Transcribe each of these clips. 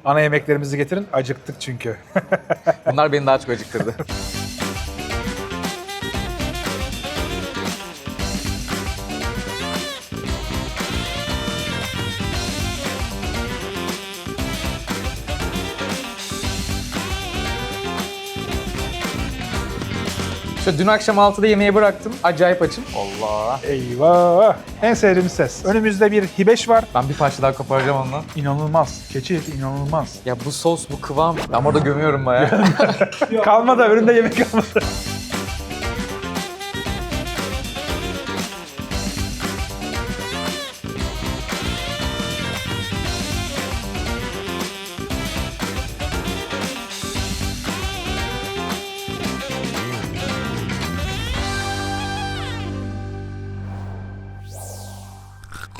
Ana yemeklerimizi getirin. Acıktık çünkü. Bunlar beni daha çok acıktırdı. İşte dün akşam 6'da yemeği bıraktım. Acayip açım. Allah. Eyvah! En sevdiğimiz ses. Önümüzde bir hibeş var. Ben bir parça daha koparacağım ondan. İnanılmaz. Keçi eti inanılmaz. Ya bu sos, bu kıvam. Ben orada gömüyorum bayağı. Kalmadı, önünde yemek kalmadı.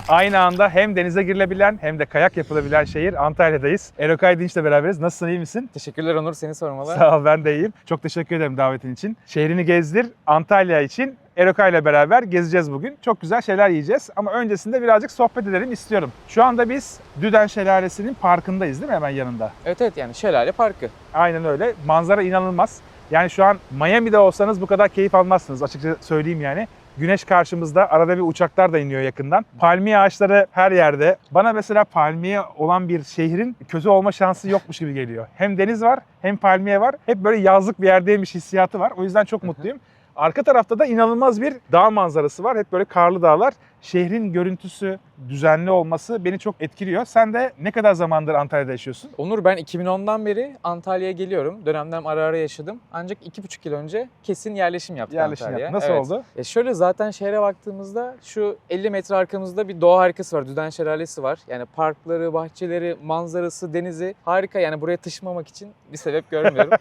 Aynı anda hem denize girilebilen hem de kayak yapılabilen şehir Antalya'dayız. Erokay Dinç'le beraberiz. Nasılsın, iyi misin? Teşekkürler Onur, seni sormalı. Sağ ol, ben de iyiyim. Çok teşekkür ederim davetin için. Şehrini gezdir, Antalya için Erokay'la beraber gezeceğiz bugün. Çok güzel şeyler yiyeceğiz ama öncesinde birazcık sohbet edelim istiyorum. Şu anda biz Düden Şelalesi'nin parkındayız değil mi, hemen yanında? Evet yani Şelale Parkı. Aynen öyle. Manzara inanılmaz. Yani şu an Miami'de olsanız bu kadar keyif almazsınız, açıkça söyleyeyim yani. Güneş karşımızda, arada bir uçaklar da iniyor yakından. Palmiye ağaçları her yerde. Bana mesela palmiye olan bir şehrin kötü olma şansı yokmuş gibi geliyor. Hem deniz var, hem palmiye var. Hep böyle yazlık bir yerdeymiş hissiyatı var. O yüzden çok mutluyum. Arka tarafta da inanılmaz bir dağ manzarası var. Hep böyle karlı dağlar. Şehrin görüntüsü, düzenli olması beni çok etkiliyor. Sen de ne kadar zamandır Antalya'da yaşıyorsun? Onur, ben 2010'dan beri Antalya'ya geliyorum. Dönemden ara ara yaşadım. Ancak 2,5 yıl önce kesin yerleşim yaptık Antalya'ya. Nasıl oldu? Şöyle zaten şehre baktığımızda şu 50 metre arkamızda bir doğa harikası var. Düden Şelalesi var. Yani parkları, bahçeleri, manzarası, denizi harika. Yani buraya taşımamak için bir sebep görmüyorum.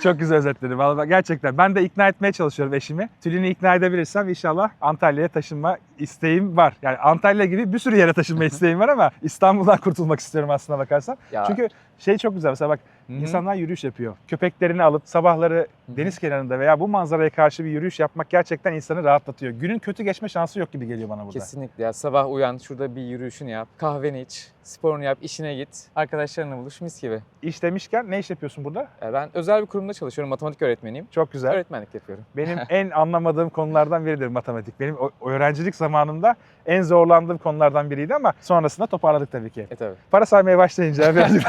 Çok güzel özetledin. Vallahi gerçekten. Ben de ikna etmeye çalışıyorum eşimi. Tülin'i ikna edebilirsem inşallah Antalya'ya taşınma isteğim var. Yani Antalya gibi bir sürü yere taşınma isteğim var ama İstanbul'dan kurtulmak istiyorum aslına bakarsan. Ya. Çünkü şey çok güzel. Mesela bak, İnsanlar yürüyüş yapıyor. Köpeklerini alıp sabahları deniz kenarında veya bu manzaraya karşı bir yürüyüş yapmak gerçekten insanı rahatlatıyor. Günün kötü geçme şansı yok gibi geliyor bana burada. Kesinlikle ya. Sabah uyan, şurada bir yürüyüşünü yap, kahveni iç, sporunu yap, işine git, arkadaşlarınla buluş, mis gibi. İş demişken ne iş yapıyorsun burada? Ben özel bir kurumda çalışıyorum, matematik öğretmeniyim. Çok güzel. Öğretmenlik yapıyorum. Benim en anlamadığım konulardan biridir matematik. Benim öğrencilik zamanımda en zorlandığım konulardan biriydi ama sonrasında toparladık tabii ki. Tabii. Para saymaya başlayınca birazcık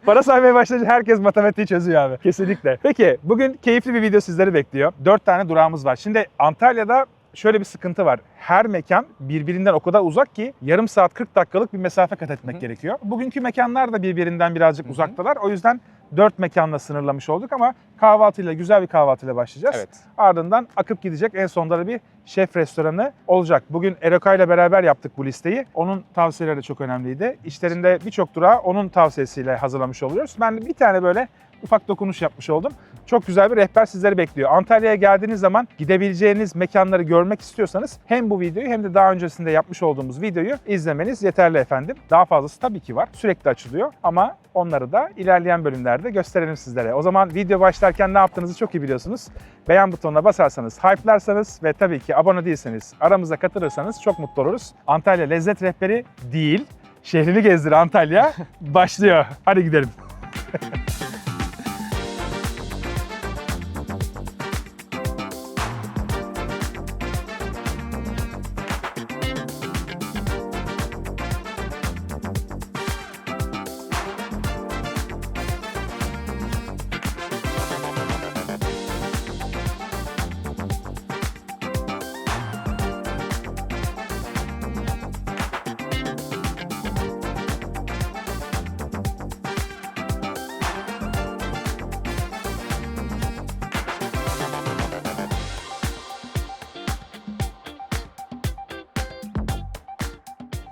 para saymaya başlayınca herkes matematiği çözüyor abi. Kesinlikle. Peki bugün keyifli bir video sizleri bekliyor. 4 tane durağımız var. Şimdi Antalya'da şöyle bir sıkıntı var. Her mekan birbirinden o kadar uzak ki yarım saat 40 dakikalık bir mesafe kat etmek gerekiyor. Bugünkü mekanlar da birbirinden birazcık uzaktalar. O yüzden 4 mekanla sınırlamış olduk ama kahvaltıyla, güzel bir kahvaltıyla başlayacağız. Evet. Ardından akıp gidecek, en sonunda da bir şef restoranı olacak. Bugün Erokay'la beraber yaptık bu listeyi. Onun tavsiyeleri de çok önemliydi. İşlerinde birçok durağı onun tavsiyesiyle hazırlamış oluyoruz. Ben bir tane böyle ufak dokunuş yapmış oldum. Çok güzel bir rehber sizleri bekliyor. Antalya'ya geldiğiniz zaman gidebileceğiniz mekanları görmek istiyorsanız hem bu videoyu hem de daha öncesinde yapmış olduğumuz videoyu izlemeniz yeterli efendim. Daha fazlası tabii ki var. Sürekli açılıyor ama onları da ilerleyen bölümlerde gösterelim sizlere. O zaman video başlarken ne yaptığınızı çok iyi biliyorsunuz. Beğen butonuna basarsanız, hype'larsanız ve tabii ki abone değilseniz, aramıza katılırsanız çok mutlu oluruz. Antalya Lezzet Rehberi değil, şehrini gezdir Antalya başlıyor. Hadi gidelim.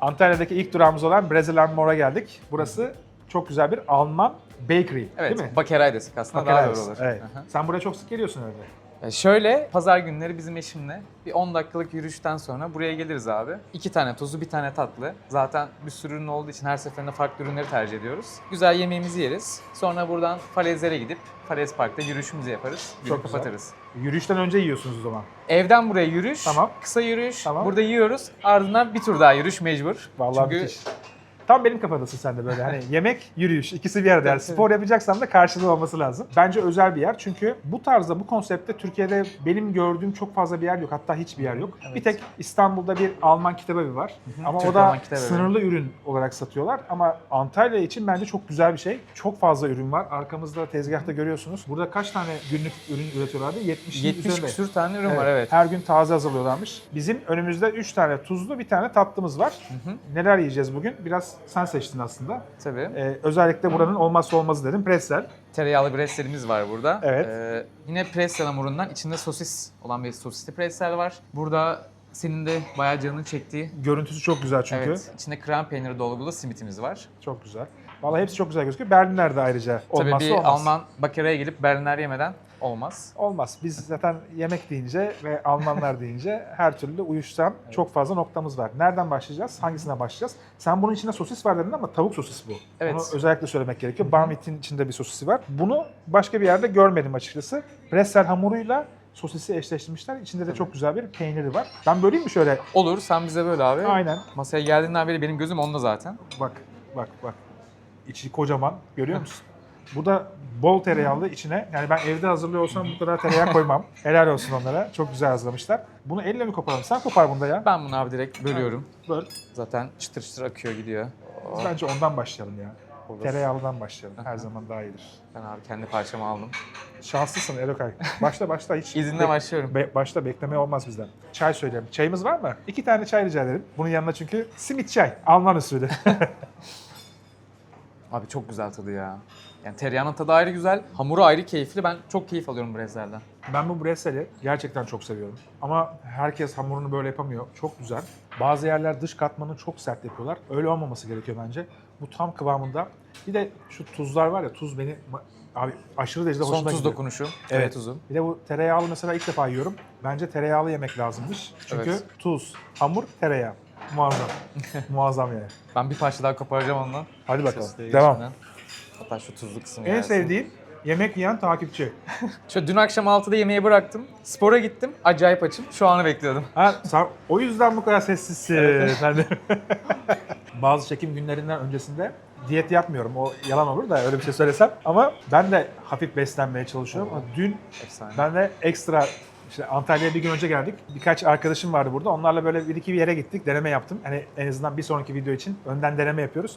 Antalya'daki ilk durağımız olan Brezel & More'a geldik. Burası çok güzel bir Alman bakery, Evet, değil mi? Bakeray desek aslında daha doğru Bakery. olur. Evet. Aha. Sen buraya çok sık geliyorsun öyle. Şöyle, pazar günleri bizim eşimle bir 10 dakikalık yürüyüşten sonra buraya geliriz abi. 2 tane tuzlu, bir tane tatlı. Zaten bir sürü ürün olduğu için her seferinde farklı ürünleri tercih ediyoruz. Güzel yemeğimizi yeriz. Sonra buradan Falezlere gidip Falez Park'ta yürüyüşümüzü yaparız. Günü Çok güzel. kapatırız. Yürüyüşten önce yiyorsunuz o zaman. Evden buraya yürüyüş, Tamam. kısa yürüyüş, Tamam. burada yiyoruz. Ardından bir tur daha yürüyüş mecbur. Vallahi Çünkü müthiş. Tam benim kafadasın sen de böyle. Hani yemek, yürüyüş ikisi bir arada. Yani spor yapacaksan da karşılığı olması lazım. Bence özel bir yer çünkü bu tarzda, bu konseptte Türkiye'de benim gördüğüm çok fazla bir yer yok. Hatta hiçbir yer yok. Evet. Bir tek İstanbul'da bir Alman kitabevi var. Ama Türk o da Alman kitabevi. sınırlı ürün olarak satıyorlar. Ama Antalya için bence çok güzel bir şey. Çok fazla ürün var. Arkamızda tezgahta görüyorsunuz. Burada kaç tane günlük ürün üretiyorlardı? 70'in 70 üzerinde. küsür tane ürün var, evet. Her gün taze hazırlıyorlarmış. Bizim önümüzde 3 tane tuzlu, bir tane tatlımız var. Neler yiyeceğiz bugün? Biraz sen seçtin aslında. Tabii. Özellikle buranın olmazsa olmazı dedim. Pretzel. Tereyağlı pretzelimiz var burada. Evet. Yine pretzel hamurundan içinde sosis olan bir sosisli pretzel var. Burada senin de bayağı canını çektiği, Görüntüsü çok güzel çünkü. evet, içinde krem peyniri dolgulu simitimiz var. Çok güzel. Vallahi hepsi çok güzel gözüküyor. Berliner de ayrıca Tabii olmazsa bir olmaz. Alman bakeraya gelip Berliner yemeden olmaz. Olmaz. Biz zaten yemek deyince ve Almanlar deyince her türlü uyuşan çok fazla noktamız var. Nereden başlayacağız? Hangisine başlayacağız? Sen bunun içinde sosis var dedin ama tavuk sosisi bu. Evet. Onu özellikle söylemek gerekiyor. Barmit'in içinde bir sosisi var. Bunu başka bir yerde görmedim açıkçası. Pretzel hamuruyla sosisi eşleştirmişler. İçinde de çok güzel bir peyniri var. Ben böleyim mi şöyle? Olur, sen bize böyle abi. Aynen. Masaya geldiğinden beri benim gözüm onda zaten. Bak, bak, bak. İçi kocaman. Görüyor musun? Bu da bol tereyağlı içine. Yani ben evde hazırlıyor olsam bu kadar tereyağı koymam. Helal olsun onlara. Çok güzel hazırlamışlar. Bunu elle mi koparalım? Sen kopar bunda ya. Ben bunu abi direkt bölüyorum. Böl. Zaten çıtır çıtır akıyor gidiyor. Biz bence ondan başlayalım ya. Olur. Tereyağlıdan başlayalım. Her zaman daha iyidir. Ben abi kendi parçamı aldım. Şanslısın Erokay. Başla hiç. İzinle başlıyorum. Başta bekleme olmaz bizden. Çay söyleyelim. Çayımız var mı? 2 tane çay rica ederim. Bunun yanına çünkü simit çay. Alman usulü. Abi çok güzel tadı ya. Yani tereyağının tadı ayrı güzel, hamuru ayrı keyifli. Ben çok keyif alıyorum pretzelden. Ben bu Brezzel'i gerçekten çok seviyorum. Ama herkes hamurunu böyle yapamıyor. Çok güzel. Bazı yerler dış katmanı çok sert yapıyorlar. Öyle olmaması gerekiyor bence. Bu tam kıvamında. Bir de şu tuzlar var ya, tuz beni abi aşırı derecede hoşuma Son tuz gidiyor. dokunuşu. Evet. Tuzu. Bir de bu tereyağlı mesela ilk defa yiyorum. Bence tereyağlı yemek lazımmış. Çünkü Evet. tuz, hamur, tereyağı. Muazzam. Muazzam yani. Ben bir parça daha koparacağım ondan. Hadi bakalım. Sosluya Devam. geçmeden. Hatta şu tuzlu kısmı En gelsin. sevdiğim yemek yiyen takipçi. Şöyle dün akşam 6'da yemeği bıraktım. Spora gittim. Acayip açım. Şu anı bekliyordum. Ha, sen o yüzden bu kadar sessizsin. Sen de- Bazı çekim günlerinden öncesinde diyet yapmıyorum. O yalan olur da öyle bir şey söylesem. Ama ben de hafif beslenmeye çalışıyorum. Ama dün Efsane. ben de ekstra işte Antalya'ya bir gün önce geldik. Birkaç arkadaşım vardı burada. Onlarla böyle bir iki bir yere gittik. Deneme yaptım. Hani en azından bir sonraki video için önden deneme yapıyoruz.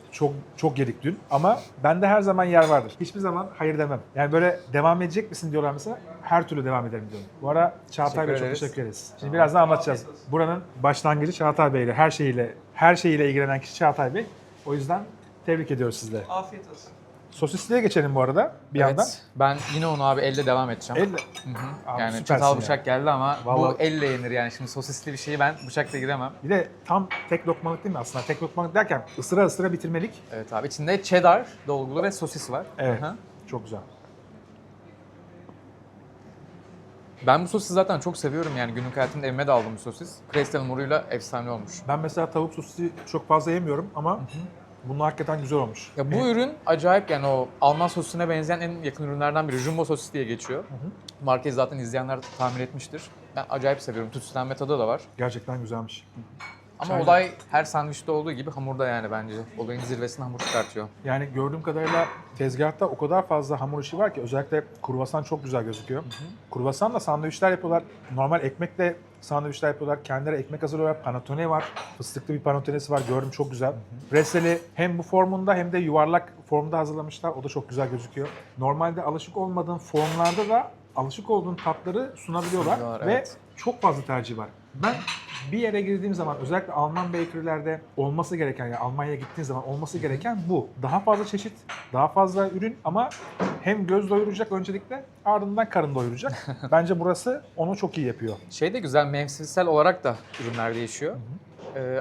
Çok yedik dün. Ama bende her zaman yer vardır. Hiçbir zaman hayır demem. Yani böyle devam edecek misin diyorlar mesela. Her türlü devam ederim diyorum. Bu ara Çağatay Bey'e çok ederiz. teşekkür ederiz. Şimdi birazdan anlatacağız. Buranın başlangıcı Çağatay Bey ile her şeyiyle ilgilenen kişi Çağatay Bey. O yüzden tebrik ediyoruz sizleri. Afiyet olsun. Sosisliğe geçelim bu arada bir Evet, yandan. ben yine onu abi elle devam edeceğim. Elle. Abi Yani süpersin çatal ya. bıçak geldi ama Vallahi- bu elle yenir yani. Şimdi sosisli bir şeyi ben bıçakla giremem. Bir de tam tek lokmalık değil mi aslında? Tek lokmalık derken ısıra ısıra bitirmelik. Evet abi, içinde cheddar dolgulu ve sosis var. Evet. Aha. Çok güzel. Ben bu sosisi zaten çok seviyorum yani, günlük hayatımda evime de aldım bu sosis. Pretzel hamuruyla efsane olmuş. Ben mesela tavuk sosisi çok fazla yemiyorum ama bunun hakikaten güzel olmuş. Ya bu ürün acayip yani, o Alman sosisine benzeyen en yakın ürünlerden biri. Jumbo sosis diye geçiyor. Markayı zaten izleyenler tahmin etmiştir. Ben acayip seviyorum. Tütsülenme tadı da var. Gerçekten güzelmiş. Ama Çayla. olay her sandviçte olduğu gibi hamurda yani bence. Olayın zirvesine hamur çıkartıyor. Yani gördüğüm kadarıyla tezgahta o kadar fazla hamur işi var ki özellikle kruvasan çok güzel gözüküyor. Kruvasanla sandviçler yapıyorlar. Normal ekmekle sandviçler yapıyorlar. Kendileri ekmek hazırlıyorlar. Panettone var. Fıstıklı bir panettonesi var. Gördüm, çok güzel. Pretzel'i hem bu formunda hem de yuvarlak formda hazırlamışlar. O da çok güzel gözüküyor. Normalde alışık olmadığın formlarda da alışık olduğun tatları sunabiliyorlar. Sunuyorlar, Ve evet. çok fazla tercih var. Ben bir yere girdiğim zaman özellikle Alman bakery'lerde olması gereken, yani Almanya'ya gittiğin zaman olması gereken bu. Daha fazla çeşit, daha fazla ürün ama hem göz doyuracak öncelikle, ardından karın doyuracak. Bence burası onu çok iyi yapıyor. Şey de güzel, mevsimsel olarak da ürünler değişiyor.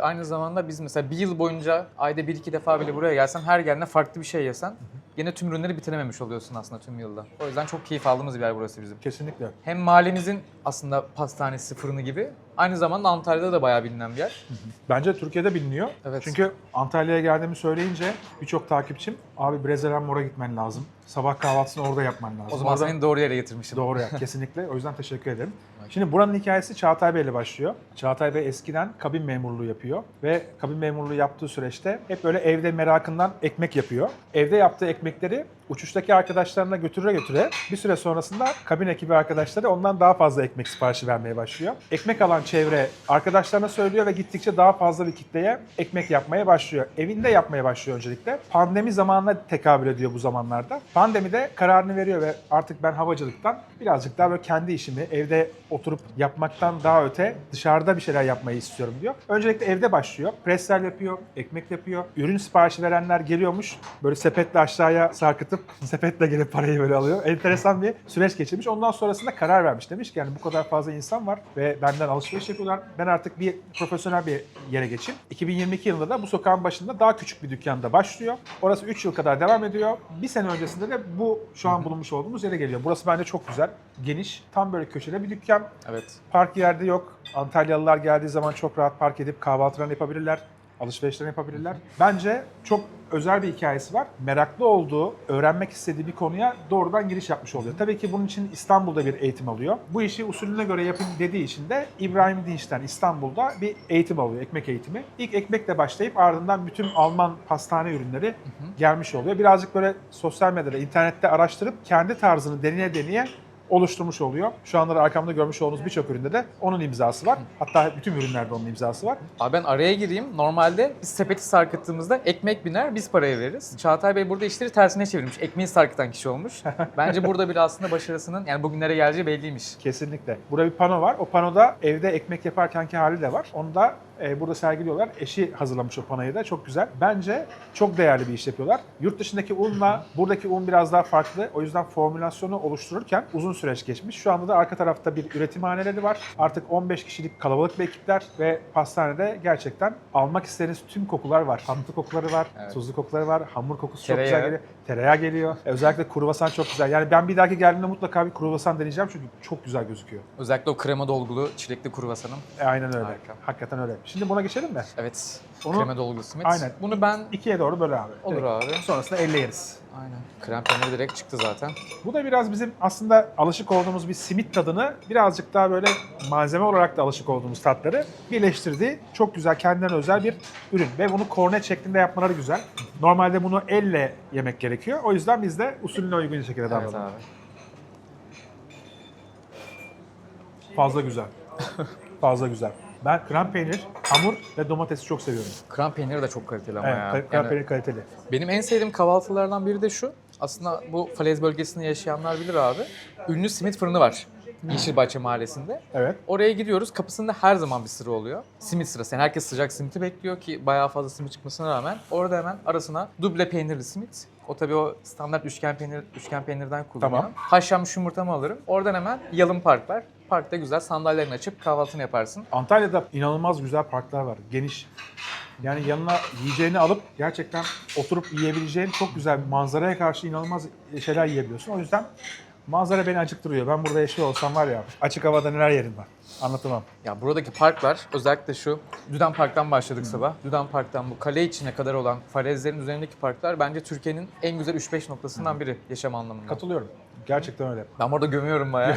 Aynı zamanda biz mesela bir yıl boyunca ayda 1-2 defa bile buraya gelsen, her geldiğinde farklı bir şey yesen yine tüm ürünleri bitirememiş oluyorsun aslında tüm yılda. O yüzden çok keyif aldığımız bir yer burası bizim. Kesinlikle. Hem mahallemizin aslında pastanesi, fırını gibi, aynı zamanda Antalya'da da bayağı bilinen bir yer. Bence Türkiye'de biliniyor. Evet. Çünkü Antalya'ya geldiğimi söyleyince birçok takipçim abi Brezilya Mor'a gitmen lazım. Sabah kahvaltısını orada yapman lazım. O zaman Orada- seni doğru yere getirmişim. Doğru ya, kesinlikle. O yüzden teşekkür ederim. Şimdi buranın hikayesi Çağatay Bey ile başlıyor. Çağatay Bey eskiden kabin memurluğu yapıyor ve kabin memurluğu yaptığı süreçte hep böyle evde merakından ekmek yapıyor. Evde yaptığı ekmekleri uçuştaki arkadaşlarına götüre bir süre sonrasında kabin ekibi arkadaşları ondan daha fazla ekmek siparişi vermeye başlıyor. Ekmek alan çevre arkadaşlarına söylüyor ve gittikçe daha fazla bir kitleye ekmek yapmaya başlıyor. Evinde yapmaya başlıyor öncelikle. Pandemi zamanına tekabül ediyor bu zamanlarda. Pandemide kararını veriyor ve artık ben havacılıktan birazcık daha böyle kendi işimi evde oturup yapmaktan daha öte dışarıda bir şeyler yapmayı istiyorum diyor. Öncelikle evde başlıyor. Presler yapıyor, ekmek yapıyor. Ürün siparişi verenler geliyormuş. Böyle sepetle aşağıya sarkıtıp sepetle gelip parayı böyle alıyor. Enteresan bir süreç geçirmiş. Ondan sonrasında karar vermiş. Demiş ki yani bu kadar fazla insan var ve benden alışveriş yapıyorlar. Ben artık bir profesyonel bir yere geçeyim. 2022 yılında da bu sokağın başında daha küçük bir dükkanda başlıyor. Orası 3 yıl kadar devam ediyor. Bir sene öncesinde de bu şu an bulunmuş olduğumuz yere geliyor. Burası bence çok güzel, geniş, tam böyle köşede bir dükkan. Evet. Park yerde yok. Antalyalılar geldiği zaman çok rahat park edip kahvaltılarını yapabilirler. Alışverişlerini yapabilirler. Bence çok özel bir hikayesi var. Meraklı olduğu, öğrenmek istediği bir konuya doğrudan giriş yapmış oluyor. Tabii ki bunun için İstanbul'da bir eğitim alıyor. Bu işi usulüne göre yapın dediği için de İbrahim Dinç'ten İstanbul'da bir eğitim alıyor, ekmek eğitimi. İlk ekmekle başlayıp ardından bütün Alman pastane ürünleri gelmiş oluyor. Birazcık böyle sosyal medyada, internette araştırıp kendi tarzını deneye oluşturmuş oluyor. Şu anda da arkamda görmüş olduğunuz birçok üründe de onun imzası var. Hatta bütün ürünlerde onun imzası var. Abi ben araya gireyim. Normalde biz sepeti sarkıttığımızda ekmek biner, biz parayı veririz. Çağatay Bey burada işleri tersine çevirmiş. Ekmeği sarkıtan kişi olmuş. Bence burada bile aslında başarısının yani bugünlere geleceği belliymiş. Kesinlikle. Burada bir pano var. O panoda evde ekmek yaparkenki hali de var. Onu da burada sergiliyorlar. Eşi hazırlamış o panoyu da. Çok güzel. Bence çok değerli bir iş yapıyorlar. Yurt dışındaki unla buradaki un biraz daha farklı. O yüzden formülasyonu oluştururken uzun süreç geçmiş. Şu anda da arka tarafta bir üretimhaneleri var. Artık 15 kişilik kalabalık bir ekipler ve pastanede gerçekten almak istediğiniz tüm kokular var. Tatlı kokuları var, tuzlu kokuları var, hamur kokusu çok güzel geliyor. Tereyağı geliyor. Özellikle kruvasan çok güzel. Yani ben bir dahaki geldiğimde mutlaka bir kruvasan deneyeceğim çünkü çok güzel gözüküyor. Özellikle o krema dolgulu çilekli kruvasanım. Aynen öyle. Harika. Hakikaten öyle. Şimdi buna geçelim mi? Evet. Onu- Krema dolgulu simit. Aynen. Bunu ben... İkiye doğru böyle abi. Olur Direkt. abi. Sonrasında elle yeriz. Aynen. Krem peyniri direkt çıktı zaten. Bu da biraz bizim aslında alışık olduğumuz bir simit tadını birazcık daha böyle malzeme olarak da alışık olduğumuz tatları birleştirdiği çok güzel kendilerine özel bir ürün. Ve bunu kornet şeklinde yapmaları güzel. Normalde bunu elle yemek gerekiyor. O yüzden biz de usulüne uygun şekilde Evet davranalım. abi. Fazla güzel. Fazla güzel. Ben krem peynir, hamur ve domatesi çok seviyorum. Krem peyniri de çok kaliteli ama Evet, ya. krem Yani peynir kaliteli. benim en sevdiğim kahvaltılardan biri de şu. Aslında bu Falez bölgesinde yaşayanlar bilir abi. Ünlü simit fırını var. Yeşilbahçe Mahallesi'nde. Evet. Oraya gidiyoruz. Kapısında her zaman bir sıra oluyor. Simit sırası. Yani herkes sıcak simiti bekliyor ki bayağı fazla simit çıkmasına rağmen. Orada hemen arasına duble peynirli simit. O tabii o standart üçgen peynirden kullanıyor. Tamam. Haşlanmış yumurtamı alırım. Oradan hemen Yalın Park var. Parkta güzel sandalyerini açıp kahvaltını yaparsın. Antalya'da inanılmaz güzel parklar var. Geniş. Yani yanına yiyeceğini alıp gerçekten oturup yiyebileceğin çok güzel bir manzaraya karşı inanılmaz şeyler yiyebiliyorsun. O yüzden manzara beni acıktırıyor. Ben burada yaşıyor olsam var ya açık havada neler yerim ben. Anlatamam. Ya buradaki parklar özellikle şu Düden Park'tan başladık sabah. Düden Park'tan bu kale içine kadar olan falezlerin üzerindeki parklar bence Türkiye'nin en güzel 3-5 noktasından biri yaşam anlamında. Katılıyorum. Gerçekten öyle. Ben burada gömüyorum bayağı.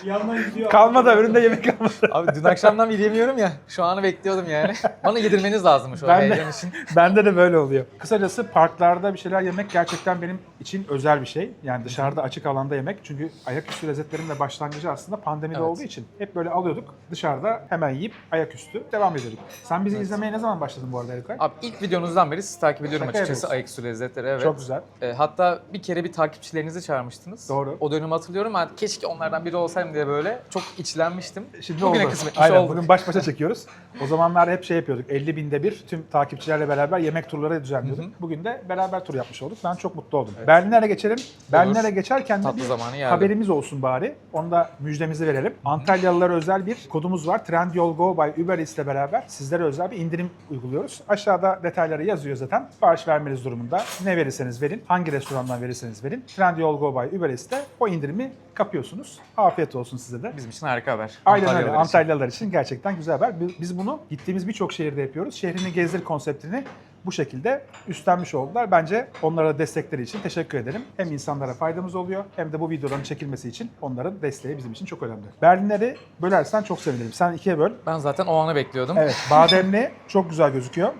Yandan gidiyor. Kalmadı, önünde yemek kalmadı. Abi dün akşamdan beri yemiyorum ya. Şu anı bekliyordum yani. Bana yedirmeniz lazımmış o Ben de- heyecan için. Bende de böyle oluyor. Kısacası parklarda bir şeyler yemek gerçekten benim için özel bir şey. Yani dışarıda açık alanda yemek. Çünkü ayaküstü lezzetlerin de başlangıcı aslında pandemide Evet. olduğu için. Hep böyle alıyorduk. Dışarıda hemen yiyip ayaküstü devam ediyorduk. Sen bizi izlemeye ne zaman başladın bu arada Erkay? Abi ilk videonuzdan beri sizi takip ediyorum Şaka açıkçası. yapıyorsun. Ayaküstü lezzetleri evet. Çok güzel. Hatta bir kere bir takipçilerinizi çağırmıştınız. Doğru. O dönemi hatırlıyorum. Ben keşke onlardan biri olsaydım diye böyle çok içlenmiştim. Şimdi Bugüne oldu. kısmetmiş Aynen, olduk. bugün baş başa çekiyoruz. O zamanlar hep şey yapıyorduk. 50 binde bir tüm takipçilerle beraber yemek turları düzenliyorduk. Bugün de beraber tur yapmış olduk. Ben çok mutlu oldum. Berlin'e geçelim. Berlin'e geçerken de Tatlı bir zamanı geldi. haberimiz olsun bari. Onu da müjdemizi verelim. Antalyalılara özel bir kodumuz var. Trendyol Go by Uber Eats ile beraber sizlere özel bir indirim uyguluyoruz. Aşağıda detayları yazıyor zaten. Sipariş vermeniz durumunda ne verirseniz verin, hangi restorandan verirseniz verin. Trendyol Go by Uber Eats'te o indirimi kapıyorsunuz. Afiyet olsun size de. Bizim için harika haber. Aynen öyle. Antalyalılar için. Antalyalılar için gerçekten güzel haber. Biz bunu gittiğimiz birçok şehirde yapıyoruz. Şehrini gezdir konseptini bu şekilde üstlenmiş oldular. Bence onlara destekleri için teşekkür ederim. Hem insanlara faydamız oluyor hem de bu videoların çekilmesi için onların desteği bizim için çok önemli. Berlinleri bölersen çok sevinirim. Sen ikiye böl. Ben zaten o anı bekliyordum. Evet, bademli çok güzel gözüküyor.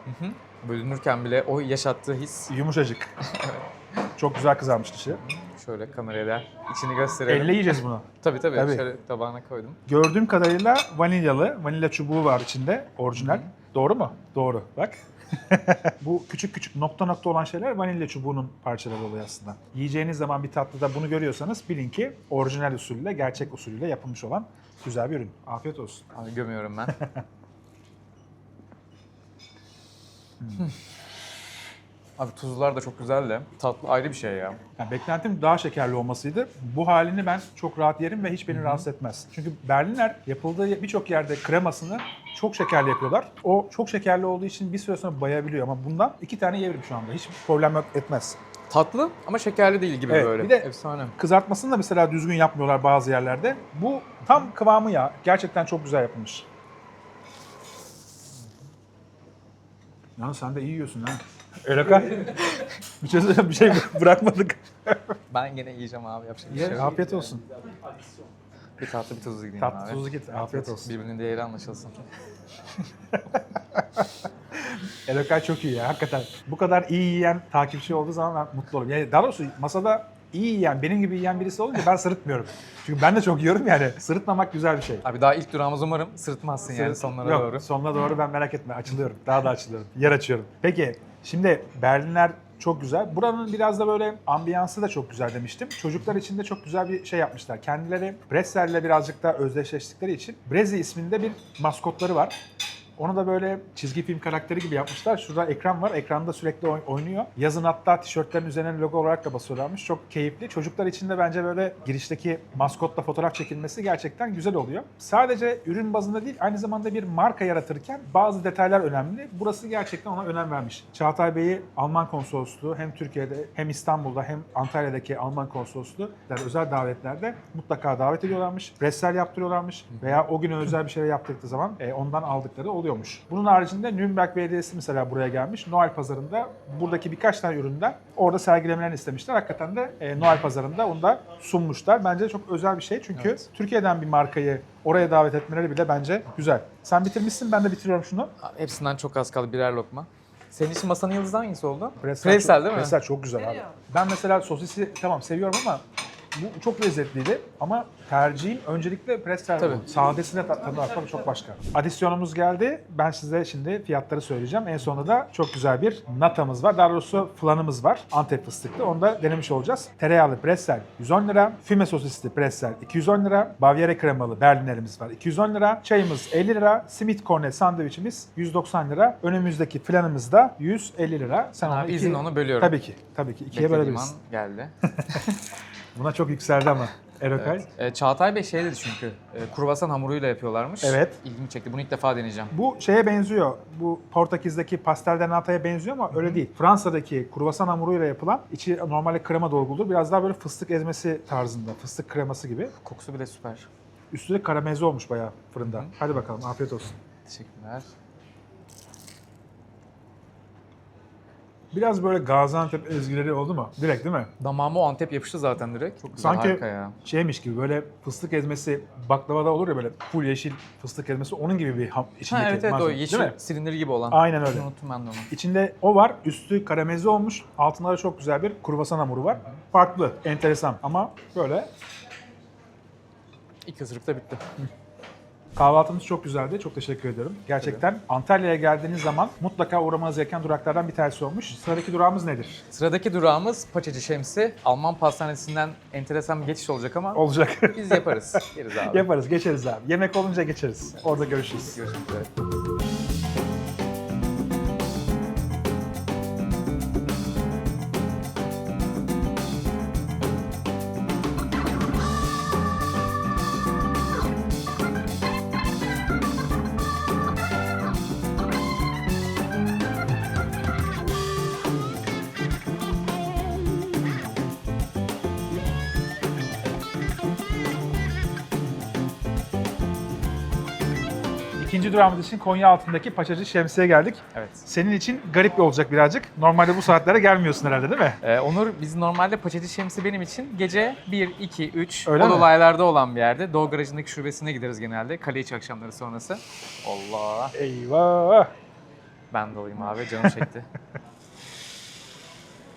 Bölünürken bile o yaşattığı his. Yumuşacık. Çok güzel kızarmış dışı. Şöyle kameraya da içini gösterelim. Elle yiyeceğiz bunu. Tabii. Tabii. Şöyle tabağına koydum. Gördüğüm kadarıyla vanilyalı, vanilya çubuğu var içinde, orijinal. Doğru mu? Doğru. Bak. Bu küçük küçük nokta nokta olan şeyler vanilya çubuğunun parçaları oluyor aslında. Yiyeceğiniz zaman bir tatlıda bunu görüyorsanız bilin ki orijinal usulüyle, gerçek usulüyle yapılmış olan güzel bir ürün. Afiyet olsun. Abi gömüyorum ben. Abi tuzlular da çok güzel de tatlı ayrı bir şey ya. Yani beklentim daha şekerli olmasıydı. Bu halini ben çok rahat yerim ve hiç beni rahatsız etmez. Çünkü Berliner yapıldığı birçok yerde kremasını çok şekerli yapıyorlar. O çok şekerli olduğu için bir süre sonra bayabiliyor ama bundan 2 tane yiyebilirim şu anda. Hiç problem yok, etmez. Tatlı ama şekerli değil gibi Evet, böyle. bir de- Efsane. Kızartmasını da mesela düzgün yapmıyorlar bazı yerlerde. Bu tam kıvamı ya. Gerçekten çok güzel yapılmış. Ya sen de iyi yiyorsun ha. Eraka. bir şey söyleyeyim, bir şey bırakmadık. Ben gene yiyeceğim abi yapacak bir şey yok. Afiyet olsun. Bir tatlı bir tuzlu gideyim Tatlı abi. tuzlu git. Afiyet olsun. Birbirinin değeri anlaşılsın. Eraka çok iyi ya hakikaten. Bu kadar iyi yiyen takipçi olduğu zaman ben mutlu olurum. Yani daha doğrusu masada iyi yiyen, benim gibi yiyen birisi olunca ben sırıtmıyorum. Çünkü ben de çok yiyorum yani. Sırıtmamak güzel bir şey. Abi daha ilk durağımız umarım sırıtmazsın yani sonlara Yok, doğru. sonuna doğru ben merak etme. Açılıyorum. Daha da açılıyorum. Yer açıyorum. Peki şimdi Berliner çok güzel. Buranın biraz da böyle ambiyansı da çok güzel demiştim. Çocuklar için de çok güzel bir şey yapmışlar. Kendileri Bressel'le birazcık da özdeşleştikleri için Brezi isminde bir maskotları var. Onu da böyle çizgi film karakteri gibi yapmışlar. Şurada ekran var. Ekranda sürekli oynuyor. Yazın hatta tişörtlerin üzerine logo olarak da basıyorlarmış. Çok keyifli. Çocuklar için de bence böyle girişteki maskotla fotoğraf çekilmesi gerçekten güzel oluyor. Sadece ürün bazında değil, aynı zamanda bir marka yaratırken bazı detaylar önemli. Burası gerçekten ona önem vermiş. Çağatay Bey'i Alman konsolosluğu hem Türkiye'de hem İstanbul'da hem Antalya'daki Alman konsolosluğu özel davetlerde mutlaka davet ediyorlarmış. Bressel yaptırıyorlarmış veya o güne özel bir şeyler yaptırdığı zaman ondan aldıkları oluyormuş. Bunun haricinde Nürnberg Belediyesi mesela buraya gelmiş. Noel Pazarı'nda buradaki birkaç tane üründen orada sergilemelerini istemişler. Hakikaten de Noel Pazarı'nda onu da sunmuşlar. Bence çok özel bir şey çünkü Evet. Türkiye'den bir markayı oraya davet etmeleri bile bence güzel. Sen bitirmişsin, ben de bitiriyorum şunu. Hepsinden çok az kaldı birer lokma. Senin için masanın yıldızı hangisi oldu? Bressel Bressel değil mi? Bressel çok güzel abi. Ben mesela sosisi tamam seviyorum ama bu çok lezzetliydi ama tercihim öncelikle Bressel. Tabii. Sadesine tadı var tabii çok başka. Adisyonumuz geldi. Ben size şimdi fiyatları söyleyeceğim. En sonunda da çok güzel bir natamız var. Daha doğrusu flanımız var. Antep fıstıklı. Onu da denemiş olacağız. Tereyağlı Bressel 110 lira. Füme sosisli Bressel 210 lira. Bavyera kremalı Berlinerimiz var 210 lira. Çayımız 50 lira. Simit kornet sandviçimiz 190 lira. Önümüzdeki flanımız da 150 lira. Sen Abi izin onu bölüyorum. Tabii ki. Tabii ki. İkiye Beklediğim bölebilirsin. an geldi. Buna çok yükseldi ama. Erokay. Evet. Çağatay Bey şey dedi çünkü, kruvasan hamuruyla yapıyorlarmış. Evet. İlgimi çekti. Bunu ilk defa deneyeceğim. Bu şeye benziyor. Bu Portekiz'deki pastel de nata'ya benziyor ama öyle değil. Fransa'daki kruvasan hamuruyla yapılan, içi normalde krema dolguludur. Biraz daha böyle fıstık ezmesi tarzında. Fıstık kreması gibi. Kokusu bile süper. Üstü de karamelize olmuş bayağı fırında. Hadi bakalım afiyet olsun. Teşekkürler. Biraz böyle Gaziantep ezgileri oldu mu? Direkt değil mi? Damağıma o Antep yapıştı zaten direkt. Çok güzel, Sanki harika ya. şeymiş gibi böyle fıstık ezmesi baklavada olur ya böyle full yeşil fıstık ezmesi onun gibi bir içindeki Ha, evet o malzeme, yeşil değil mi? silindir gibi olan. Aynen öyle. Unuttum ben de onu. İçinde o var, üstü karamelize olmuş, altında da çok güzel bir kruvasan hamuru var. Farklı, enteresan ama böyle. İlk ısırıkta bitti. Kahvaltımız çok güzeldi, çok teşekkür ederim. Gerçekten Antalya'ya geldiğiniz zaman mutlaka uğramanız gereken duraklardan bir tanesi olmuş. Sıradaki durağımız nedir? Sıradaki durağımız Paçacı Şemsi. Alman pastanesinden enteresan bir geçiş olacak ama Olacak. biz yaparız. Yeriz abi. Yaparız, geçeriz abi. Yemek olunca geçeriz. Orada görüşürüz. Görüşmek üzere. İkinci durağımız için Konyaaltı'ndaki Paçacı Şemsi'ye geldik. Evet. Senin için garip olacak birazcık. Normalde bu saatlere gelmiyorsun herhalde değil mi? Onur, biz normalde Paçacı Şemsi benim için gece 1, 2, 3 Öyle mi? olaylarda olan bir yerde. Doğu Garajı'ndaki şubesine gideriz genelde. Kaleiçi akşamları sonrası. Allah. Eyvah! Ben de alayım abi, canım çekti.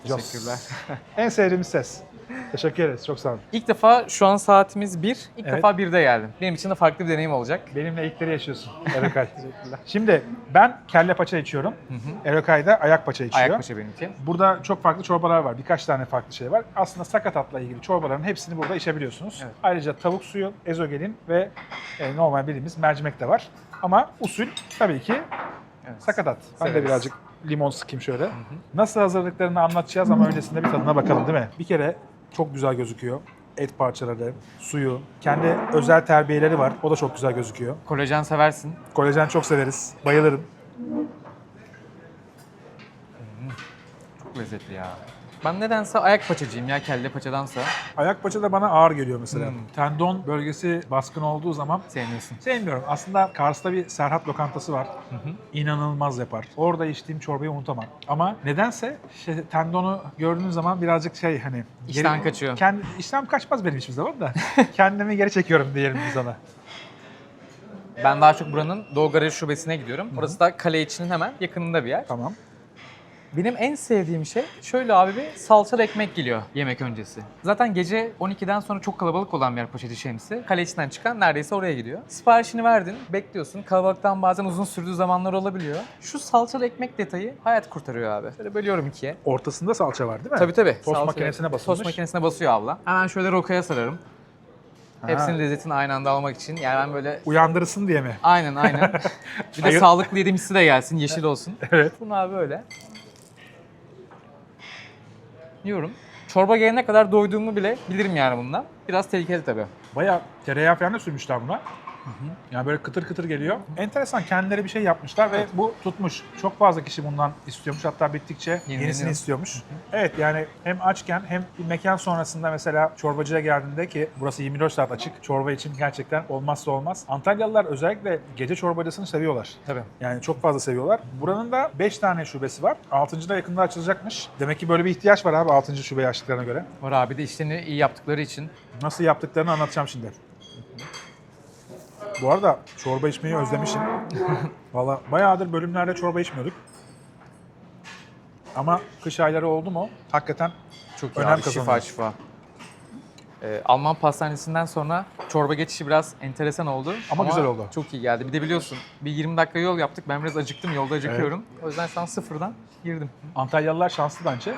Jos. Teşekkürler. En sevdiğimiz ses. Teşekkür ederiz. Çok sağ olun. İlk defa şu an saatimiz 1. İlk Evet. defa 1'de geldim. Benim için de farklı bir deneyim olacak. Benimle ilkleri yaşıyorsun Erokay. Şimdi ben kelle paça içiyorum. Erokay da ayak paça içiyor. Ayak paça benimki. Burada çok farklı çorbalar var. Birkaç tane farklı şey var. Aslında sakatatla ilgili çorbaların hepsini burada içebiliyorsunuz. Evet. Ayrıca tavuk suyu, ezogelin ve normal bildiğimiz mercimek de var. Ama usul tabii ki Evet. sakatat. Ben de Severiz. birazcık limon sıkayım şöyle. Nasıl hazırlıklarını anlatacağız ama öncesinde bir tadına bakalım değil mi? Bir kere çok güzel gözüküyor. Et parçaları, suyu, kendi özel terbiyeleri var. O da çok güzel gözüküyor. Kolajen seversin. Kolajen çok severiz. Bayılırım. Çok lezzetli ya. Ben nedense ayak paçacıyım ya, kelle paçadansa. Ayak paça da bana ağır geliyor mesela. Hmm. Tendon bölgesi baskın olduğu zaman Sevmiyorsun. sevmiyorum. Aslında Kars'ta bir Serhat lokantası var. İnanılmaz yapar. Orada içtiğim çorbayı unutamam. Ama nedense tendonu gördüğün zaman birazcık hani... İşten kaçıyor. İşten kaçmaz benim hiçbir zaman da. Kendimi geri çekiyorum diyelim biz ona. Ben daha çok buranın Doğu Garajı şubesine gidiyorum. Orası da Kaleiçi'nin hemen yakınında bir yer. Tamam. Benim en sevdiğim şey şöyle abi, bir salçalı ekmek geliyor yemek öncesi. Zaten gece 12'den sonra çok kalabalık olan bir yer Paçacı Şemsi. Kaleiçi'den çıkan neredeyse oraya gidiyor. Siparişini verdin, bekliyorsun. Kalabalıktan bazen uzun sürdüğü zamanlar olabiliyor. Şu salçalı ekmek detayı hayat kurtarıyor abi. Şöyle bölüyorum ikiye. Ortasında salça var değil mi? Tabii. Tost Salça- makinesine basılmış. Tost makinesine basıyor abla. Hemen şöyle rokaya sararım. Hepsinin lezzetini aynı anda almak için. Yani ben böyle... Uyandırırsın diye mi? Aynen. Bir de Hayır. sağlıklı yedim hissi de gelsin, yeşil olsun. Evet. Bunu abi böyle yiyorum. Çorba gelene kadar doyduğumu bile bilirim yani bundan. Biraz tehlikeli tabii. Bayağı tereyağı falan da sürmüşler buna. Yani böyle kıtır kıtır geliyor. Enteresan, kendileri bir şey yapmışlar ve bu tutmuş. Çok fazla kişi bundan istiyormuş. Hatta bittikçe yenisini Yenileniyor. istiyormuş. Evet, yani hem açken hem bir mekan sonrasında mesela çorbacıya geldiğinde, ki burası 24 saat açık. Çorba için gerçekten olmazsa olmaz. Antalyalılar özellikle gece çorbacısını seviyorlar. Tabii. Yani çok fazla seviyorlar. Buranın da 5 tane şubesi var. 6. da yakında açılacakmış. Demek ki böyle bir ihtiyaç var abi 6. şubeyi açtıklarına göre. Var abi, de işlerini iyi yaptıkları için. Nasıl yaptıklarını anlatacağım şimdi. Bu arada çorba içmeyi özlemişim. Valla bayağıdır bölümlerde çorba içmiyorduk. Ama kış ayları oldu mu hakikaten Çok iyi önem abi, kazanıyor. şifa. Alman pastanesinden sonra çorba geçişi biraz enteresan oldu. Ama güzel oldu. Çok iyi geldi. Bir de biliyorsun bir 20 dakika yol yaptık. Ben biraz acıktım, yolda acıkıyorum. O yüzden şu an sıfırdan girdim. Antalyalılar şanslı bence.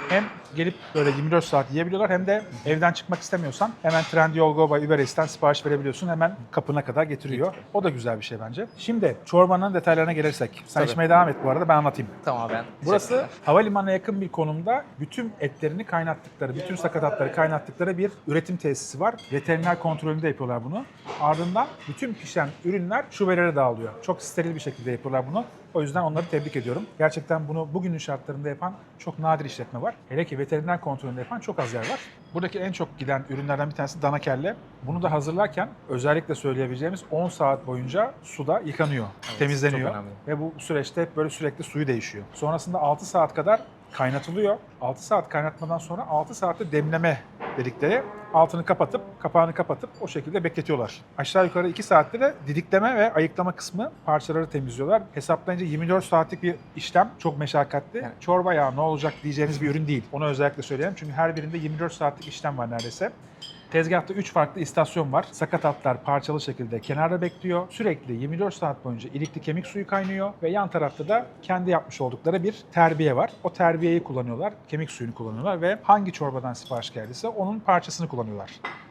Hem gelip böyle 24 saat yiyebiliyorlar hem de evden çıkmak istemiyorsan hemen Trendyol, Go by Uber Eats'ten sipariş verebiliyorsun. Hemen kapına kadar getiriyor. O da güzel bir şey bence. Şimdi çorbanın detaylarına gelirsek. Sen Tabii. içmeye devam et bu arada, ben anlatayım. Tamam ben. Burası havalimanına yakın bir konumda, bütün etlerini kaynattıkları, bütün sakatatları kaynattıkları bir üretim tesisi var. Veteriner kontrolünde yapıyorlar bunu. Ardından bütün pişen ürünler şubelere dağılıyor. Çok steril bir şekilde yapıyorlar bunu. O yüzden onları tebrik ediyorum. Gerçekten bunu bugünün şartlarında yapan çok nadir işletme var. Hele ki veteriner kontrolünde yapan çok az yer var. Buradaki en çok giden ürünlerden bir tanesi dana kelle. Bunu da hazırlarken özellikle söyleyebileceğimiz 10 saat boyunca suda yıkanıyor, temizleniyor. çok önemli. Ve bu süreçte hep böyle sürekli suyu değişiyor. Sonrasında 6 saat kadar kaynatılıyor. 6 saat kaynatmadan sonra 6 saatte demleme dedikleri, altını kapatıp, kapağını kapatıp o şekilde bekletiyorlar. Aşağı yukarı 2 saatte de didikleme ve ayıklama kısmı, parçaları temizliyorlar. Hesaplayınca 24 saatlik bir işlem, çok meşakkatli. Evet. Çorba ya ne olacak diyeceğiniz bir ürün değil. Onu özellikle söyleyeyim çünkü her birinde 24 saatlik işlem var neredeyse. Tezgahta 3 farklı istasyon var. Sakatatlar parçalı şekilde kenarda bekliyor. Sürekli 24 saat boyunca ilikli kemik suyu kaynıyor ve yan tarafta da kendi yapmış oldukları bir terbiye var. O terbiyeyi kullanıyorlar, kemik suyunu kullanıyorlar ve hangi çorbadan sipariş geldiyse onun parçasını kullanıyorlar.